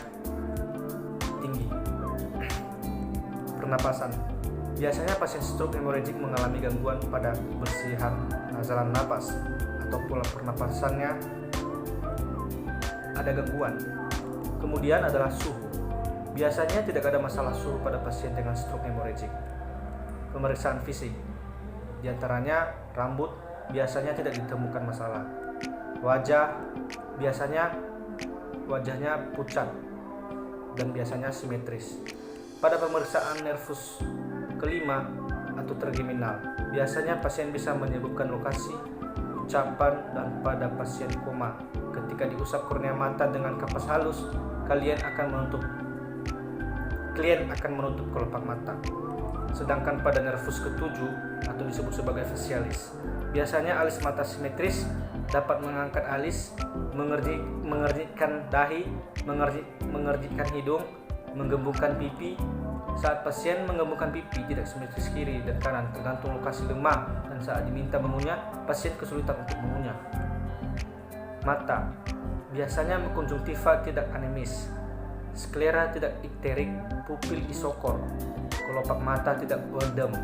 tinggi. Pernapasan. Biasanya pasien stroke hemorrhagic mengalami gangguan pada bersihan saluran napas atau pola pernapasannya ada gangguan. Kemudian adalah suhu. Biasanya tidak ada masalah suhu pada pasien dengan stroke hemorrhagic. Pemeriksaan fisik. Di antaranya rambut biasanya tidak ditemukan masalah. Wajah biasanya wajahnya pucat dan biasanya simetris. Pada pemeriksaan nervus kelima atau trigeminal, biasanya pasien bisa menyebutkan lokasi, ucapan, dan pada pasien koma. Ketika diusap kornea mata dengan kapas halus, klien akan menutup kelopak mata. Sedangkan pada nervus ketujuh atau disebut sebagai facialis, biasanya alis mata simetris, dapat mengangkat alis, mengernyitkan dahi, mengernyitkan hidung, menggembungkan pipi. Saat pasien menggembungkan pipi tidak simetris kiri dan kanan tergantung lokasi lemah, dan saat diminta mengunyah, pasien kesulitan untuk mengunyah. Mata biasanya konjungtiva tidak anemis, sklera tidak ikterik, pupil isokor, kelopak mata tidak buadem.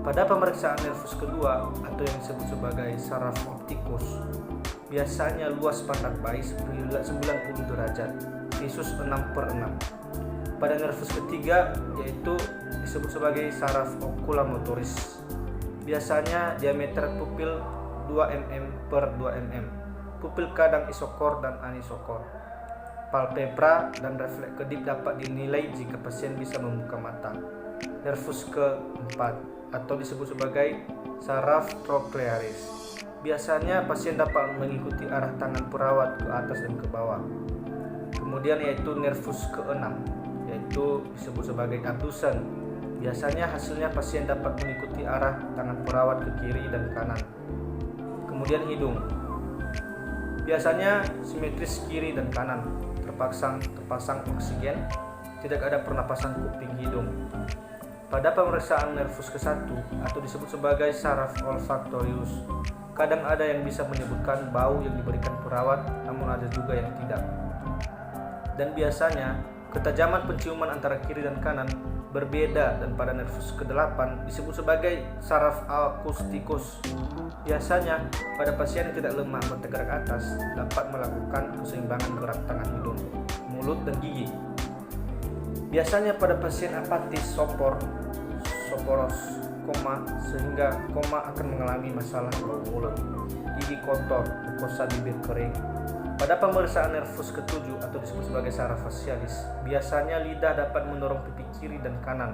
Pada pemeriksaan nervus kedua atau yang disebut sebagai saraf optikus, biasanya luas pandang baik 90 derajat, visus 6/6. Pada nervus ketiga, yaitu disebut sebagai saraf oculomotoris, biasanya diameter pupil 2 mm per 2 mm, pupil kadang isokor dan anisokor. Palpebra dan refleks kedip dapat dinilai jika pasien bisa membuka mata. Nervus keempat atau disebut sebagai saraf trochlearis, biasanya pasien dapat mengikuti arah tangan perawat ke atas dan ke bawah. Kemudian yaitu nervus keenam, yaitu disebut sebagai abdusen. Biasanya hasilnya pasien dapat mengikuti arah tangan perawat ke kiri dan kanan. Kemudian hidung. Biasanya simetris kiri dan kanan, terpasang oksigen, tidak ada pernapasan kuping hidung. Pada pemeriksaan nervus ke-1 atau disebut sebagai saraf olfaktorius, kadang ada yang bisa menyebutkan bau yang diberikan perawat, namun ada juga yang tidak. Dan biasanya ketajaman penciuman antara kiri dan kanan berbeda, dan pada nervus ke-8 disebut sebagai saraf akustikus. Biasanya pada pasien yang tidak lemah bergerak atas dapat melakukan keseimbangan gerak tangan, hidung, mulut, dan gigi. Biasanya pada pasien apatis soporos, koma, sehingga koma akan mengalami masalah bau mulut, gigi kotor, mukosa bibir kering. Pada pemeriksaan nervus ke-7 atau disebut sebagai saraf facialis, biasanya lidah dapat mendorong pipi kiri dan kanan,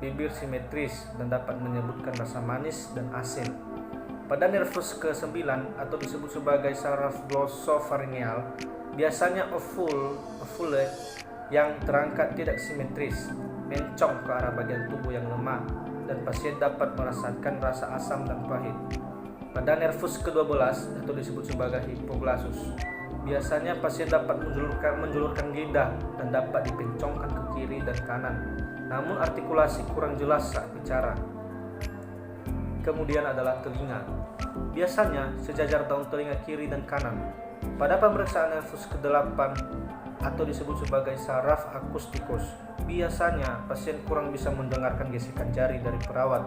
bibir simetris dan dapat menyebutkan rasa manis dan asin. Pada nervus ke-9 atau disebut sebagai saraf glosopharyngeal, biasanya ovule yang terangkat tidak simetris, mencong ke arah bagian tubuh yang lemah, dan pasien dapat merasakan rasa asam dan pahit. Pada nervus ke-12 atau disebut sebagai hipoglossus, biasanya pasien dapat menjulurkan lidah dan dapat dipencongkan ke kiri dan kanan, namun artikulasi kurang jelas saat bicara. Kemudian adalah telinga. Biasanya sejajar daun telinga kiri dan kanan. Pada pemeriksaan nervus ke-8 atau disebut sebagai saraf akustikus, biasanya pasien kurang bisa mendengarkan gesekan jari dari perawat,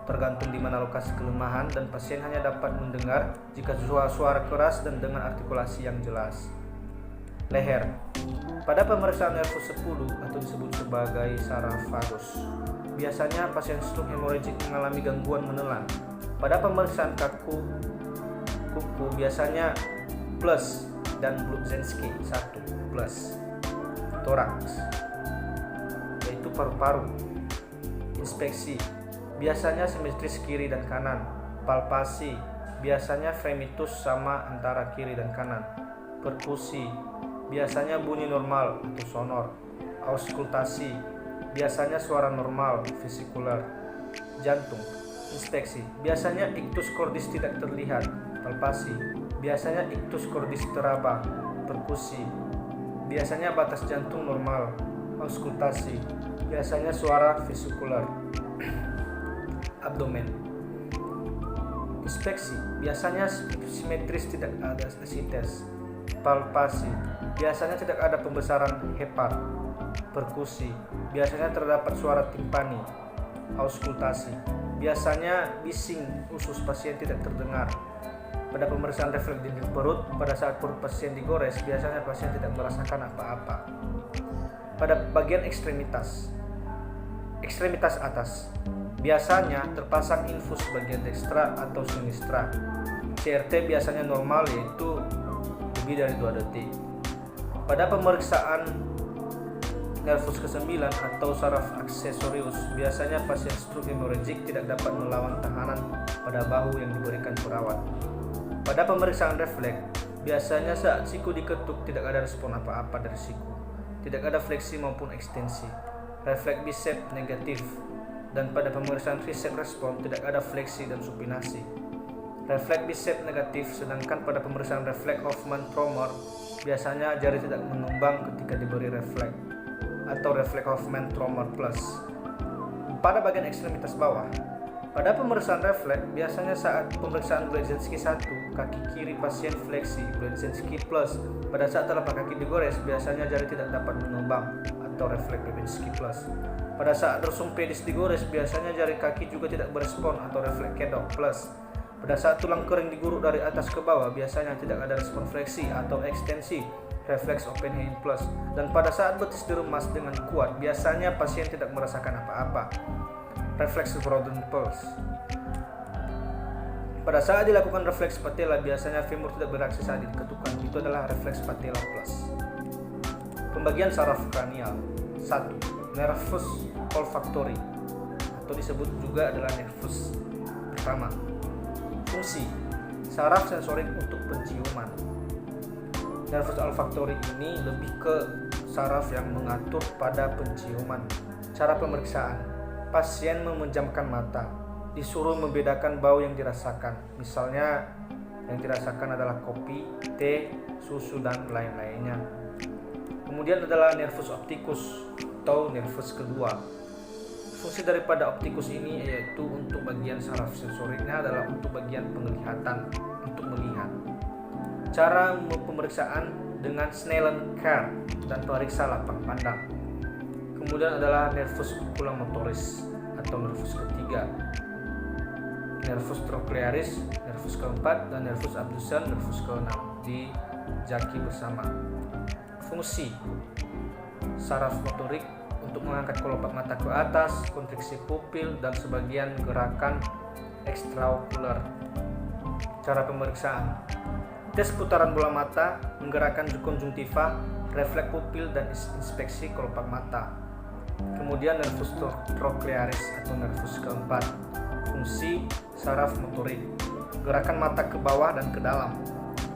tergantung di mana lokasi kelemahan, dan pasien hanya dapat mendengar jika suara keras dan dengan artikulasi yang jelas. Leher. Pada pemeriksaan nervus 10 atau disebut sebagai saraf vagus, biasanya pasien stroke hemorrhagic mengalami gangguan menelan. Pada pemeriksaan kuku biasanya plus dan Bludzinski 1 plus. Toraks, yaitu paru-paru. Inspeksi, biasanya simetris kiri dan kanan. Palpasi, biasanya fremitus sama antara kiri dan kanan. Perkusi, biasanya bunyi normal atau sonor. Auskultasi, biasanya suara normal vesikular. Jantung, Inspeksi. Biasanya ictus cordis tidak terlihat. Palpasi. Biasanya ictus cordis teraba. Perkusi. Biasanya batas jantung normal. Auskultasi. Biasanya suara vesikular. Abdomen. Inspeksi. Biasanya simetris, tidak ada asites. Palpasi. Biasanya tidak ada pembesaran hepar. Perkusi. Biasanya terdapat suara timpani. Auskultasi. Biasanya bising usus pasien tidak terdengar. Pada pemeriksaan refleks di perut, pada saat perut pasien digores, biasanya pasien tidak merasakan apa-apa. Pada bagian ekstremitas atas, biasanya terpasang infus bagian dekstra atau sinistra. CRT biasanya normal, yaitu lebih dari 2 detik. Pada pemeriksaan nervus ke-9 atau saraf aksesorius, biasanya pasien stroke hemorrhagic tidak dapat melawan tahanan pada bahu yang diberikan perawat. Pada pemeriksaan refleks, biasanya saat siku diketuk tidak ada respon apa-apa dari siku. Tidak ada fleksi maupun ekstensi. Refleks bicep negatif. Dan pada pemeriksaan tricep respon tidak ada fleksi dan supinasi. Refleks bicep negatif, sedangkan pada pemeriksaan refleks Hoffmann-Trommer biasanya jari tidak menumbang ketika diberi refleks atau refleks Hoffmann-Trommer plus. Pada bagian ekstremitas bawah, pada pemeriksaan refleks biasanya saat pemeriksaan Blazinski 1, kaki kiri pasien fleksi, Blazinski plus. Pada saat telapak kaki digores, biasanya jari tidak dapat menumbang atau refleks Blazinski plus. Pada saat dorsum pedis digores, biasanya jari kaki juga tidak berespon atau refleks Kedok plus. Pada saat tulang kering diguruk dari atas ke bawah, biasanya tidak ada respon fleksi atau ekstensi, refleks Oppenheim plus. Dan pada saat betis diremas dengan kuat, biasanya pasien tidak merasakan apa-apa, refleks Broden pulse. Pada saat dilakukan refleks patella, biasanya femur tidak bereaksi saat diketukan, itu adalah refleks patella plus. Pembagian saraf kranial. 1. Nervus olfactory atau disebut juga adalah nervus pertama. Fungsi saraf sensorik untuk penciuman. Nervus olfactory ini lebih ke saraf yang mengatur pada penciuman. Cara pemeriksaan: pasien memejamkan mata, disuruh membedakan bau yang dirasakan. Misalnya yang dirasakan adalah kopi, teh, susu, dan lain-lainnya. Kemudian adalah nervus opticus atau nervus kedua. Fungsi daripada optikus ini yaitu untuk bagian saraf sensoriknya adalah untuk bagian penglihatan, untuk melihat. Cara pemeriksaan dengan Snellen Kerr dan periksa lapang pandang. Kemudian adalah nervus oculomotoris atau nervus ketiga, nervus trochlearis, nervus keempat, dan nervus abducens, nervus keenam dijaki bersama. Fungsi saraf motorik untuk mengangkat kelopak mata ke atas, kontriksi pupil, dan sebagian gerakan ekstraokular. Cara pemeriksaan: tes putaran bola mata, menggerakkan konjungtiva, refleks pupil, dan inspeksi kelopak mata. Kemudian nervus trochlearis atau nervus keempat. Fungsi saraf motorik, gerakan mata ke bawah dan ke dalam.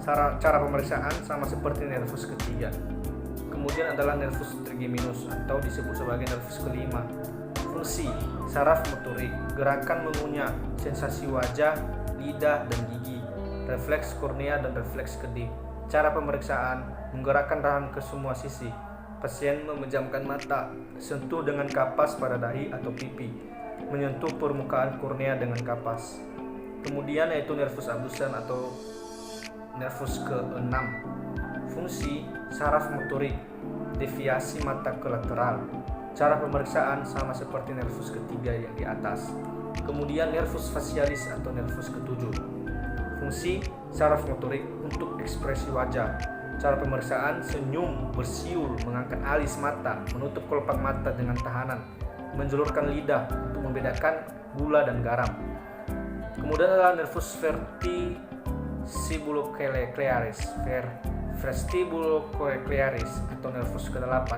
Cara pemeriksaan sama seperti nervus ketiga. Kemudian adalah nervus trigeminus atau disebut sebagai nervus kelima. Fungsi saraf motorik, gerakan mengunyah, sensasi wajah, lidah, dan gigi, refleks kornea dan refleks kedip. Cara pemeriksaan: menggerakkan rahang ke semua sisi. Pasien memejamkan mata, sentuh dengan kapas pada dahi atau pipi, menyentuh permukaan kornea dengan kapas. Kemudian yaitu nervus abducens atau nervus ke-6. Fungsi saraf motorik, deviasi mata ke lateral. Cara pemeriksaan sama seperti nervus ketiga yang di atas. Kemudian nervus facialis atau nervus ke-7. Fungsi saraf motorik untuk ekspresi wajah. Cara pemeriksaan: senyum, bersiul, mengangkat alis mata, menutup kelopak mata dengan tahanan, menjulurkan lidah untuk membedakan gula dan garam. Kemudian adalah nervus vestibulocochlearis atau nervus ke-8.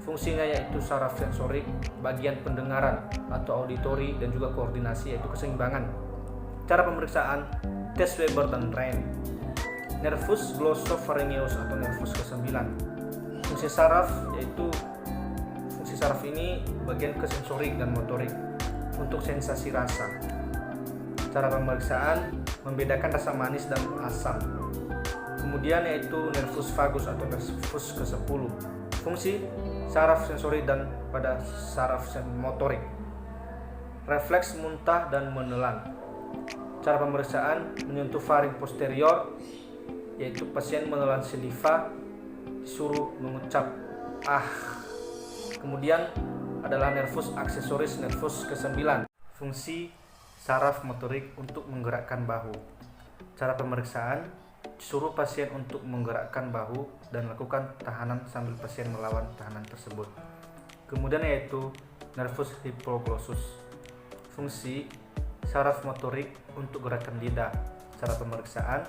Fungsinya yaitu saraf sensorik, bagian pendengaran atau auditori, dan juga koordinasi yaitu keseimbangan. Cara pemeriksaan: tes Weber dan Rhein. Nervus glossopharyngeus atau nervus ke-9. Fungsi saraf ini bagian kesensorik dan motorik untuk sensasi rasa. Cara pemeriksaan membedakan rasa manis dan asam. Kemudian yaitu nervus vagus atau nervus ke-10. Fungsi saraf sensori dan pada saraf motorik. Refleks muntah dan menelan. Cara pemeriksaan menyentuh faring posterior, yaitu pasien menelan saliva, disuruh mengucap ah. Kemudian adalah nervus aksesoris nervus ke-9. Fungsi saraf motorik untuk menggerakkan bahu. Cara pemeriksaan suruh pasien untuk menggerakkan bahu dan lakukan tahanan sambil pasien melawan tahanan tersebut. Kemudian yaitu nervus hipoglossus. Fungsi saraf motorik untuk gerakan lidah. Cara pemeriksaan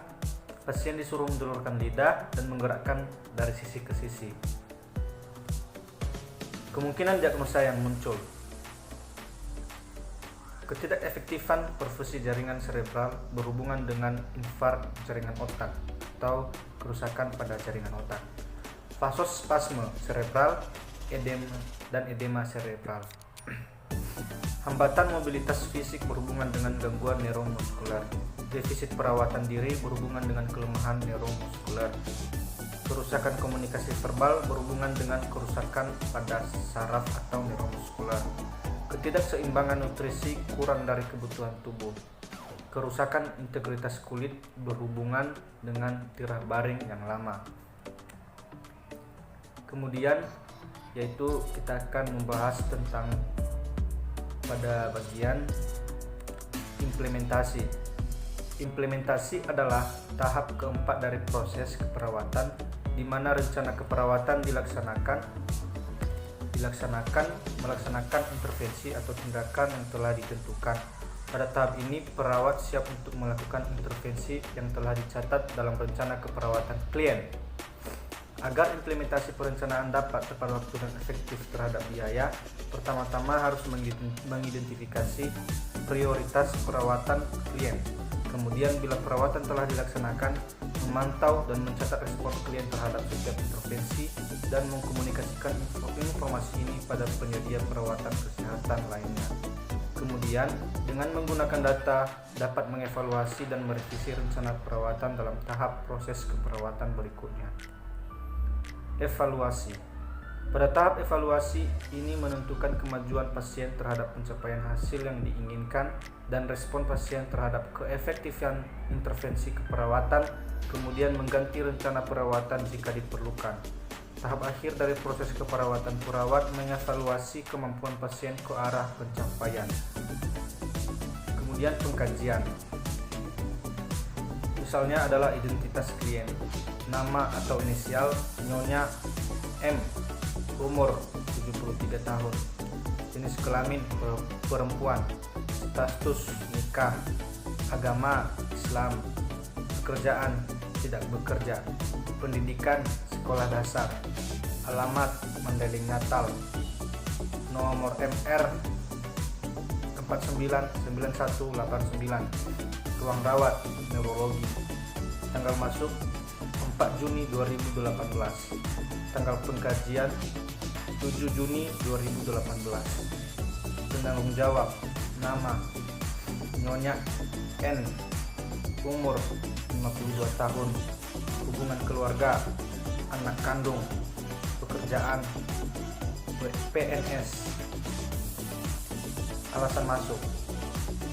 pasien disuruh menjulurkan lidah dan menggerakkan dari sisi ke sisi. Kemungkinan diagnosa yang muncul: ketidakefektifan perfusi jaringan serebral berhubungan dengan infark jaringan otak atau kerusakan pada jaringan otak, vasospasme serebral, edema serebral. Hambatan mobilitas fisik berhubungan dengan gangguan neuromuskuler. Defisit perawatan diri berhubungan dengan kelemahan neuromuskuler. Kerusakan komunikasi verbal berhubungan dengan kerusakan pada saraf atau neuromuskuler. Ketidakseimbangan nutrisi kurang dari kebutuhan tubuh. Kerusakan integritas kulit berhubungan dengan tirah baring yang lama. Kemudian yaitu kita akan membahas tentang pada bagian implementasi. Implementasi adalah tahap keempat dari proses keperawatan, di mana rencana keperawatan melaksanakan intervensi atau tindakan yang telah ditentukan. Pada tahap ini, perawat siap untuk melakukan intervensi yang telah dicatat dalam rencana keperawatan klien. Agar implementasi perencanaan dapat tepat waktu dan efektif terhadap biaya, pertama-tama harus mengidentifikasi prioritas perawatan klien. Kemudian bila perawatan telah dilaksanakan, memantau dan mencatat respon klien terhadap setiap intervensi dan mengkomunikasikan informasi ini pada penyedia perawatan kesehatan lainnya. Kemudian, dengan menggunakan data, dapat mengevaluasi dan merevisi rencana perawatan dalam tahap proses keperawatan berikutnya. Evaluasi. Pada tahap evaluasi ini menentukan kemajuan pasien terhadap pencapaian hasil yang diinginkan dan respon pasien terhadap keefektifan intervensi keperawatan, kemudian mengganti rencana perawatan jika diperlukan. Tahap akhir dari proses keperawatan, perawat mengevaluasi kemampuan pasien ke arah pencapaian. Kemudian pengkajian. Misalnya adalah identitas klien, nama atau inisial Nyonya M, umur 73 tahun, jenis kelamin perempuan, status nikah, agama Islam, pekerjaan tidak bekerja, pendidikan sekolah dasar, alamat Mandailing Natal, nomor MR 499189, ruang rawat neurologi, tanggal masuk 4 Juni 2018, tanggal pengkajian 7 Juni 2018. Penanggung jawab, nama Nyonya N, umur 52 tahun, hubungan keluarga, anak kandung, pekerjaan PNS. Alasan masuk: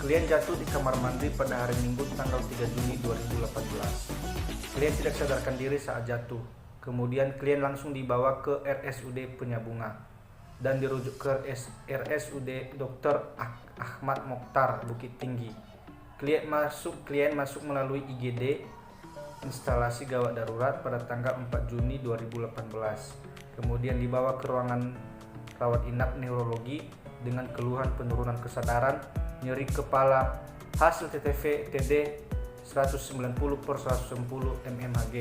klien jatuh di kamar mandi pada hari Minggu tanggal 3 Juni 2018. Klien tidak sadarkan diri saat jatuh. Kemudian klien langsung dibawa ke RSUD Penyambungan dan dirujuk ke RSUD Dr. Ahmad Mokhtar Bukit Tinggi. Klien masuk melalui IGD instalasi gawat darurat pada tanggal 4 Juni 2018. Kemudian dibawa ke ruangan rawat inap neurologi dengan keluhan penurunan kesadaran, nyeri kepala, hasil TTV TD 190/110 mmHg,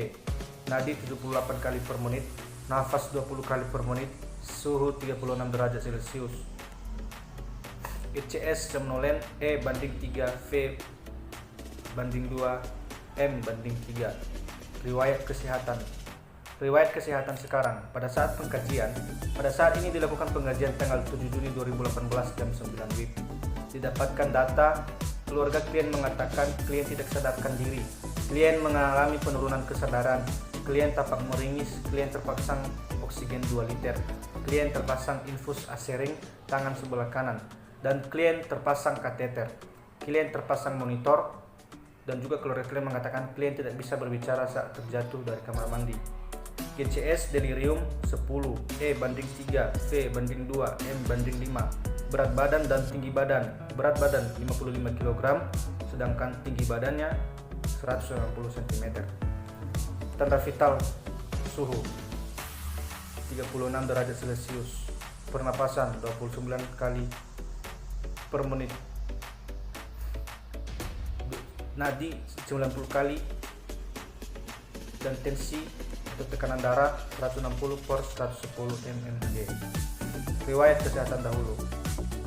nadi 78 kali per menit, nafas 20 kali per menit, suhu 36 derajat Celcius. ICS somnolen E banding 3, V banding 2, M banding 3. Riwayat kesehatan sekarang. Pada saat ini dilakukan pengajian tanggal 7 Juni 2018 jam 9 WIB. Didapatkan data Keluarga klien mengatakan klien tidak sadarkan diri, klien mengalami penurunan kesadaran, klien tampak meringis, klien terpasang oksigen 2 liter, klien terpasang infus asering tangan sebelah kanan, dan klien terpasang kateter. Klien terpasang monitor, dan juga keluarga klien mengatakan klien tidak bisa berbicara saat terjatuh dari kamar mandi. GCS delirium 10, E banding 3, V banding 2, M banding 5. Berat badan dan tinggi badan. Berat badan 55 kg, sedangkan tinggi badannya 190 cm. Tanda vital suhu 36 derajat Celcius. Pernapasan 29 kali per menit. Nadi 90 kali. Dan tensi atau tekanan darah 160 per 110 mmHg. Riwayat kesehatan dahulu.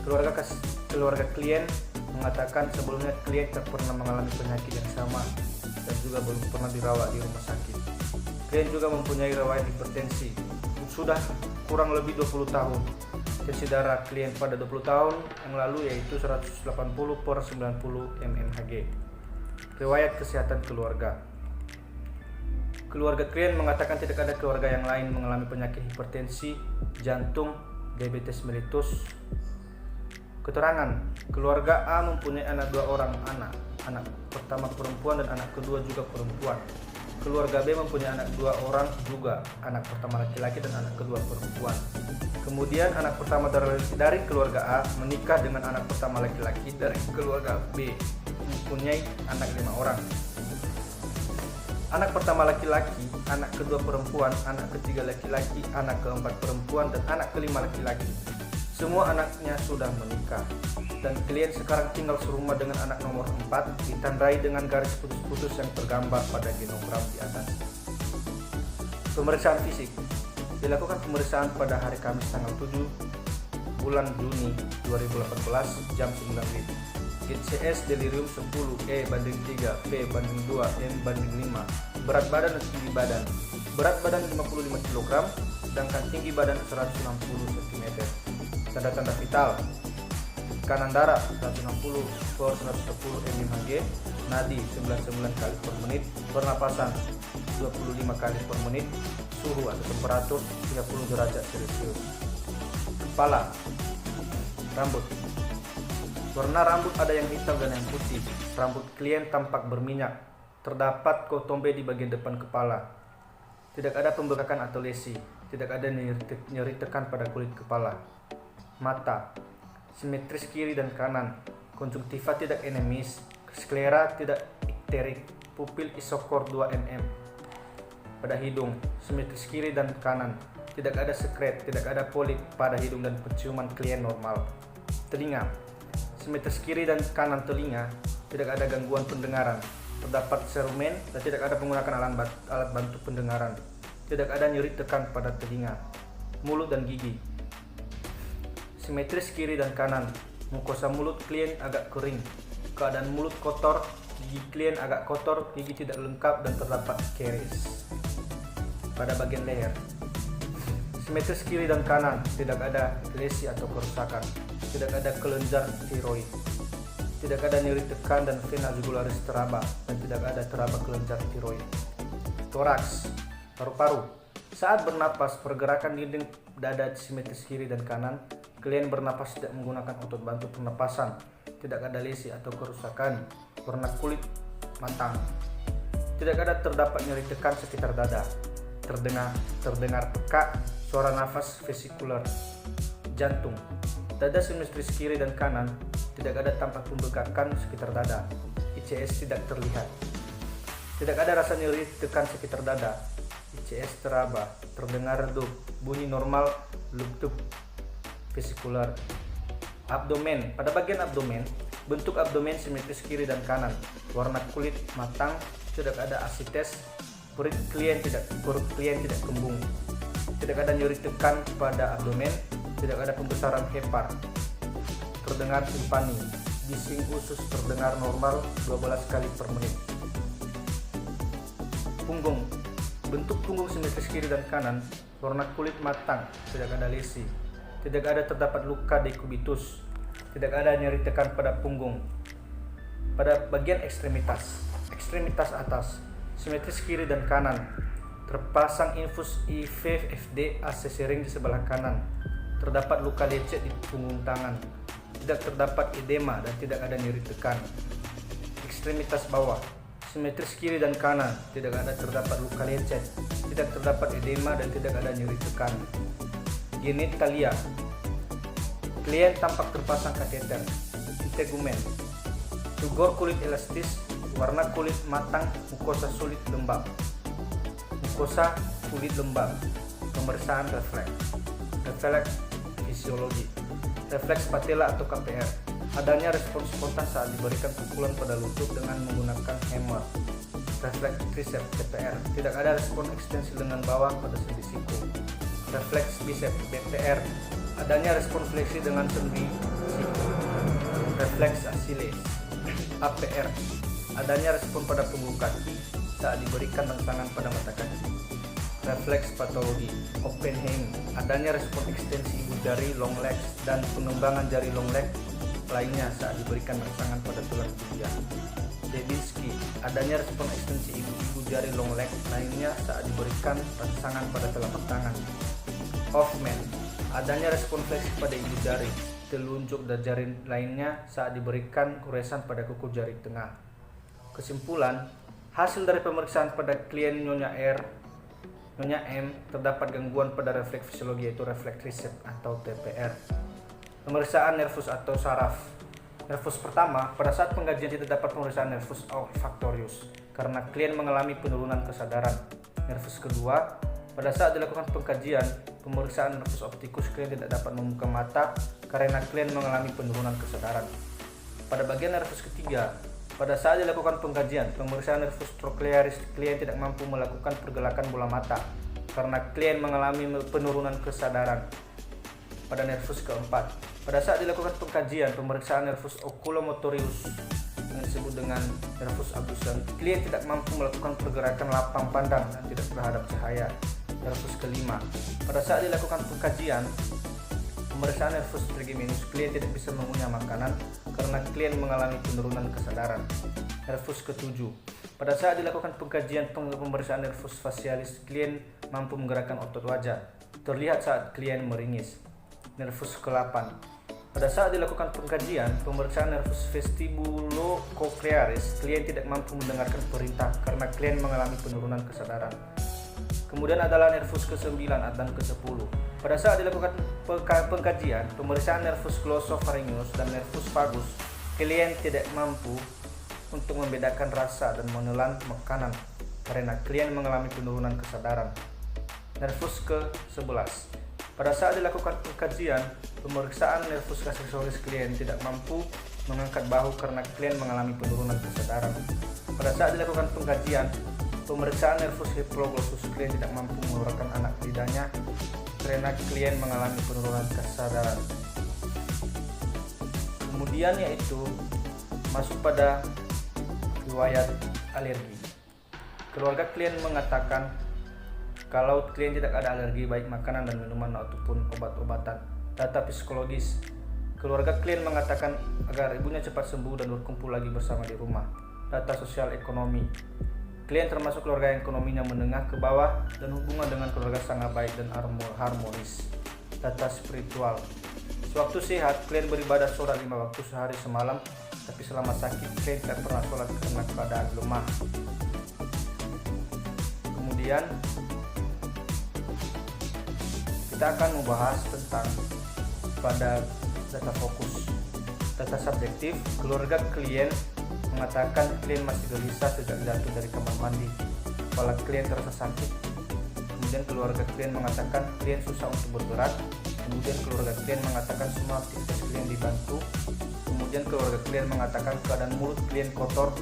Keluarga klien mengatakan sebelumnya klien tak pernah mengalami penyakit yang sama dan juga belum pernah dirawat di rumah sakit. Klien juga mempunyai riwayat hipertensi sudah kurang lebih 20 tahun. Tensi darah klien pada 20 tahun yang lalu yaitu 180 per 90 mmHg. Riwayat kesehatan keluarga. Keluarga klien mengatakan tidak ada keluarga yang lain mengalami penyakit hipertensi, jantung, diabetes mellitus. Keterangan, keluarga A mempunyai dua orang anak pertama perempuan dan anak kedua juga perempuan. Keluarga B mempunyai dua orang juga, anak pertama laki-laki dan anak kedua perempuan. Kemudian anak pertama dari keluarga A menikah dengan anak pertama laki-laki dari keluarga B, mempunyai anak 5 orang. Anak pertama laki-laki, anak kedua perempuan, anak ketiga laki-laki, anak keempat perempuan, dan anak kelima laki-laki. Semua anaknya sudah menikah, dan klien sekarang tinggal serumah dengan anak nomor 4, ditandai dengan garis putus-putus yang tergambar pada genogram di atas. Pemeriksaan fisik. Dilakukan pemeriksaan pada hari Kamis tanggal 7 bulan Juni 2018 jam 9 WIB. GCS delirium 10, E banding 3, V banding 2, M banding 5. Berat badan dan tinggi badan. Berat badan 55 kg, sedangkan tinggi badan 160 cm. Tanda-tanda vital. Tekanan darah 160 per 110 mmHg, nadi 99 kali per menit, pernapasan 25 kali per menit, suhu atau temperatur 30 derajat Celcius. Kepala. Rambut. Warna rambut ada yang hitam dan yang putih. Rambut klien tampak berminyak. Terdapat kotombe di bagian depan kepala. Tidak ada pembekakan atau lesi. Tidak ada nyeri tekan pada kulit kepala. Mata. Simetris kiri dan kanan. Konjungtiva tidak enemis. Sklera tidak ikterik. Pupil isokor 2 mm. Pada hidung. Simetris kiri dan kanan. Tidak ada sekret. Tidak ada polip pada hidung dan penciuman klien normal. Telinga. Simetris kiri dan kanan telinga. Tidak ada gangguan pendengaran. Terdapat serumen dan tidak ada penggunaan alat bantu pendengaran. Tidak ada nyeri tekan pada telinga. Mulut dan gigi. Simetris kiri dan kanan. Mukosa mulut klien agak kering. Keadaan mulut kotor. Gigi klien agak kotor. Gigi tidak lengkap dan terdapat karies pada bagian leher. Simetris kiri dan kanan. Tidak ada lesi atau kerusakan. Tidak ada kelenjar tiroid. Tidak ada nyeri tekan dan vena jugularis teraba, dan tidak ada teraba kelenjar tiroid. Toraks. Paru-paru. Saat bernapas, pergerakan dinding dada simetris kiri dan kanan. Klien bernapas tidak menggunakan otot bantu pernapasan. Tidak ada lesi atau kerusakan. Warna kulit matang. Tidak ada terdapat nyeri tekan sekitar dada. Terdengar peka, suara nafas vesikular. Jantung. Dada simetris kiri dan kanan. Tidak ada tampak pembekakan sekitar dada. ICS tidak terlihat. Tidak ada rasa nyeri tekan sekitar dada. ICS teraba. Terdengar redup. Bunyi normal. Lubtub vesikular. Abdomen. Pada bagian abdomen, bentuk abdomen simetris kiri dan kanan. Warna kulit matang. Tidak ada asites. Perut klien tidak kembung. Tidak ada nyeri tekan pada abdomen. Tidak ada pembesaran hepar. Terdengar timpani. Bising usus terdengar normal 12 kali per menit. Punggung. Bentuk punggung simetris kiri dan kanan. Warna kulit matang. Tidak ada lesi. Tidak ada terdapat luka dekubitus. Tidak ada nyeri tekan pada punggung. Pada bagian ekstremitas atas, simetris kiri dan kanan, terpasang infus IVFD AC sering di sebelah kanan. Terdapat luka lecet di punggung tangan. Tidak terdapat edema dan tidak ada nyeri tekan. Ekstremitas bawah, simetris kiri dan kanan, terdapat luka lecet, tidak terdapat edema dan tidak ada nyeri tekan. Genitalia, klien tampak terpasang kateter. Integumen, tugor kulit elastis, warna kulit matang, mukosa kulit lembab. Pemeriksaan refleks fisiologi, refleks patella atau KPR. Adanya respons spontan saat diberikan pukulan pada lutut dengan menggunakan hammer. Refleks tricep TPR, tidak ada respons ekstensi lengan bawah pada sendi siku. Refleks bicep BPR, adanya respons fleksi dengan sendi siku. Refleks Achilles APR, adanya respon pada punggung kaki saat diberikan rangsangan pada mata kaki. Refleks patologi Oppenheim, adanya respon ekstensi ibu jari long leg dan pengembangan jari long leg lainnya saat diberikan rangsangan pada tulang ketiak. Debinski, adanya respon ekstensi ibu jari long leg lainnya saat diberikan rangsangan pada telapak tangan. Hoffman, adanya respon fleksi pada ibu jari, telunjuk dan jari lainnya saat diberikan goresan pada kuku jari tengah. Kesimpulan, hasil dari pemeriksaan pada klien Nyonya M terdapat gangguan pada refleks fisiologi yaitu refleks tricep atau TPR. Pemeriksaan nervus atau saraf. Nervus pertama, pada saat pengkajian tidak dapat pemeriksaan nervus olfaktorius karena klien mengalami penurunan kesadaran. Nervus kedua, pada saat dilakukan pengkajian, pemeriksaan nervus optikus klien tidak dapat membuka mata karena klien mengalami penurunan kesadaran. Pada bagian nervus ketiga, pada saat dilakukan pengkajian, pemeriksaan nervus troclearis klien tidak mampu melakukan pergerakan bola mata karena klien mengalami penurunan kesadaran. Pada nervus keempat, pada saat dilakukan pengkajian, pemeriksaan nervus oculomotorius yang disebut dengan nervus abduction, klien tidak mampu melakukan pergerakan lapang pandang dan tidak terhadap cahaya. Nervus kelima, pada saat dilakukan pengkajian, pemeriksaan nervus trigeminus, klien tidak bisa mengunyah makanan karena klien mengalami penurunan kesadaran. Nervus ketujuh, pada saat dilakukan pengkajian pemeriksaan nervus facialis, klien mampu menggerakkan otot wajah, terlihat saat klien meringis. Nervus ke-8, pada saat dilakukan pengkajian, pemeriksaan nervus vestibulocochlearis, klien tidak mampu mendengarkan perintah karena klien mengalami penurunan kesadaran. Kemudian adalah nervus ke-9 dan ke-10. Pada saat dilakukan pengkajian, pemeriksaan nervus glossopharyngeus dan nervus vagus, klien tidak mampu untuk membedakan rasa dan menelan makanan karena klien mengalami penurunan kesadaran. Nervus ke-11. Pada saat dilakukan pengkajian, pemeriksaan nervus accessoris, klien tidak mampu mengangkat bahu karena klien mengalami penurunan kesadaran. Pada saat dilakukan pengkajian, pemeriksaan nervus hypoglossus, klien tidak mampu mengeluarkan anak lidahnya karena klien mengalami penurunan kesadaran. Kemudian yaitu masuk pada riwayat alergi. Keluarga klien mengatakan kalau klien tidak ada alergi baik makanan dan minuman ataupun obat-obatan. Data psikologis. Keluarga klien mengatakan agar ibunya cepat sembuh dan berkumpul lagi bersama di rumah. Data sosial ekonomi. Klien termasuk keluarga yang ekonominya menengah ke bawah dan hubungan dengan keluarga sangat baik dan harmonis. Data spiritual. Sewaktu sehat, klien beribadah sholat 5 waktu sehari semalam, tapi selama sakit klien tidak pernah sholat karena keadaan lemah. Kemudian kita akan membahas tentang pada data fokus. Data subjektif, keluarga klien mengatakan klien masih gelisah sejak jatuh dari kamar mandi. Kepala klien terasa sakit. Kemudian keluarga klien mengatakan klien susah untuk bergerak. Kemudian keluarga klien mengatakan semua aktivitas klien dibantu. Kemudian keluarga klien mengatakan keadaan mulut klien kotor.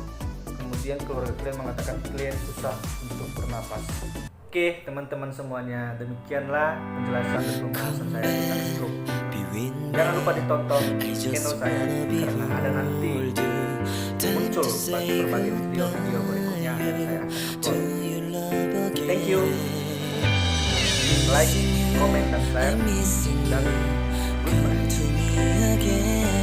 Kemudian keluarga klien mengatakan klien susah untuk bernapas. Oke, teman-teman semuanya, demikianlah penjelasan dan pembahasan saya tentang stroke. Jangan lupa ditonton channel saya karena ada nanti muncul berbagai video-video berikutnya yang saya akan upload. Thank you. Like, comment, dan share, dan goodbye.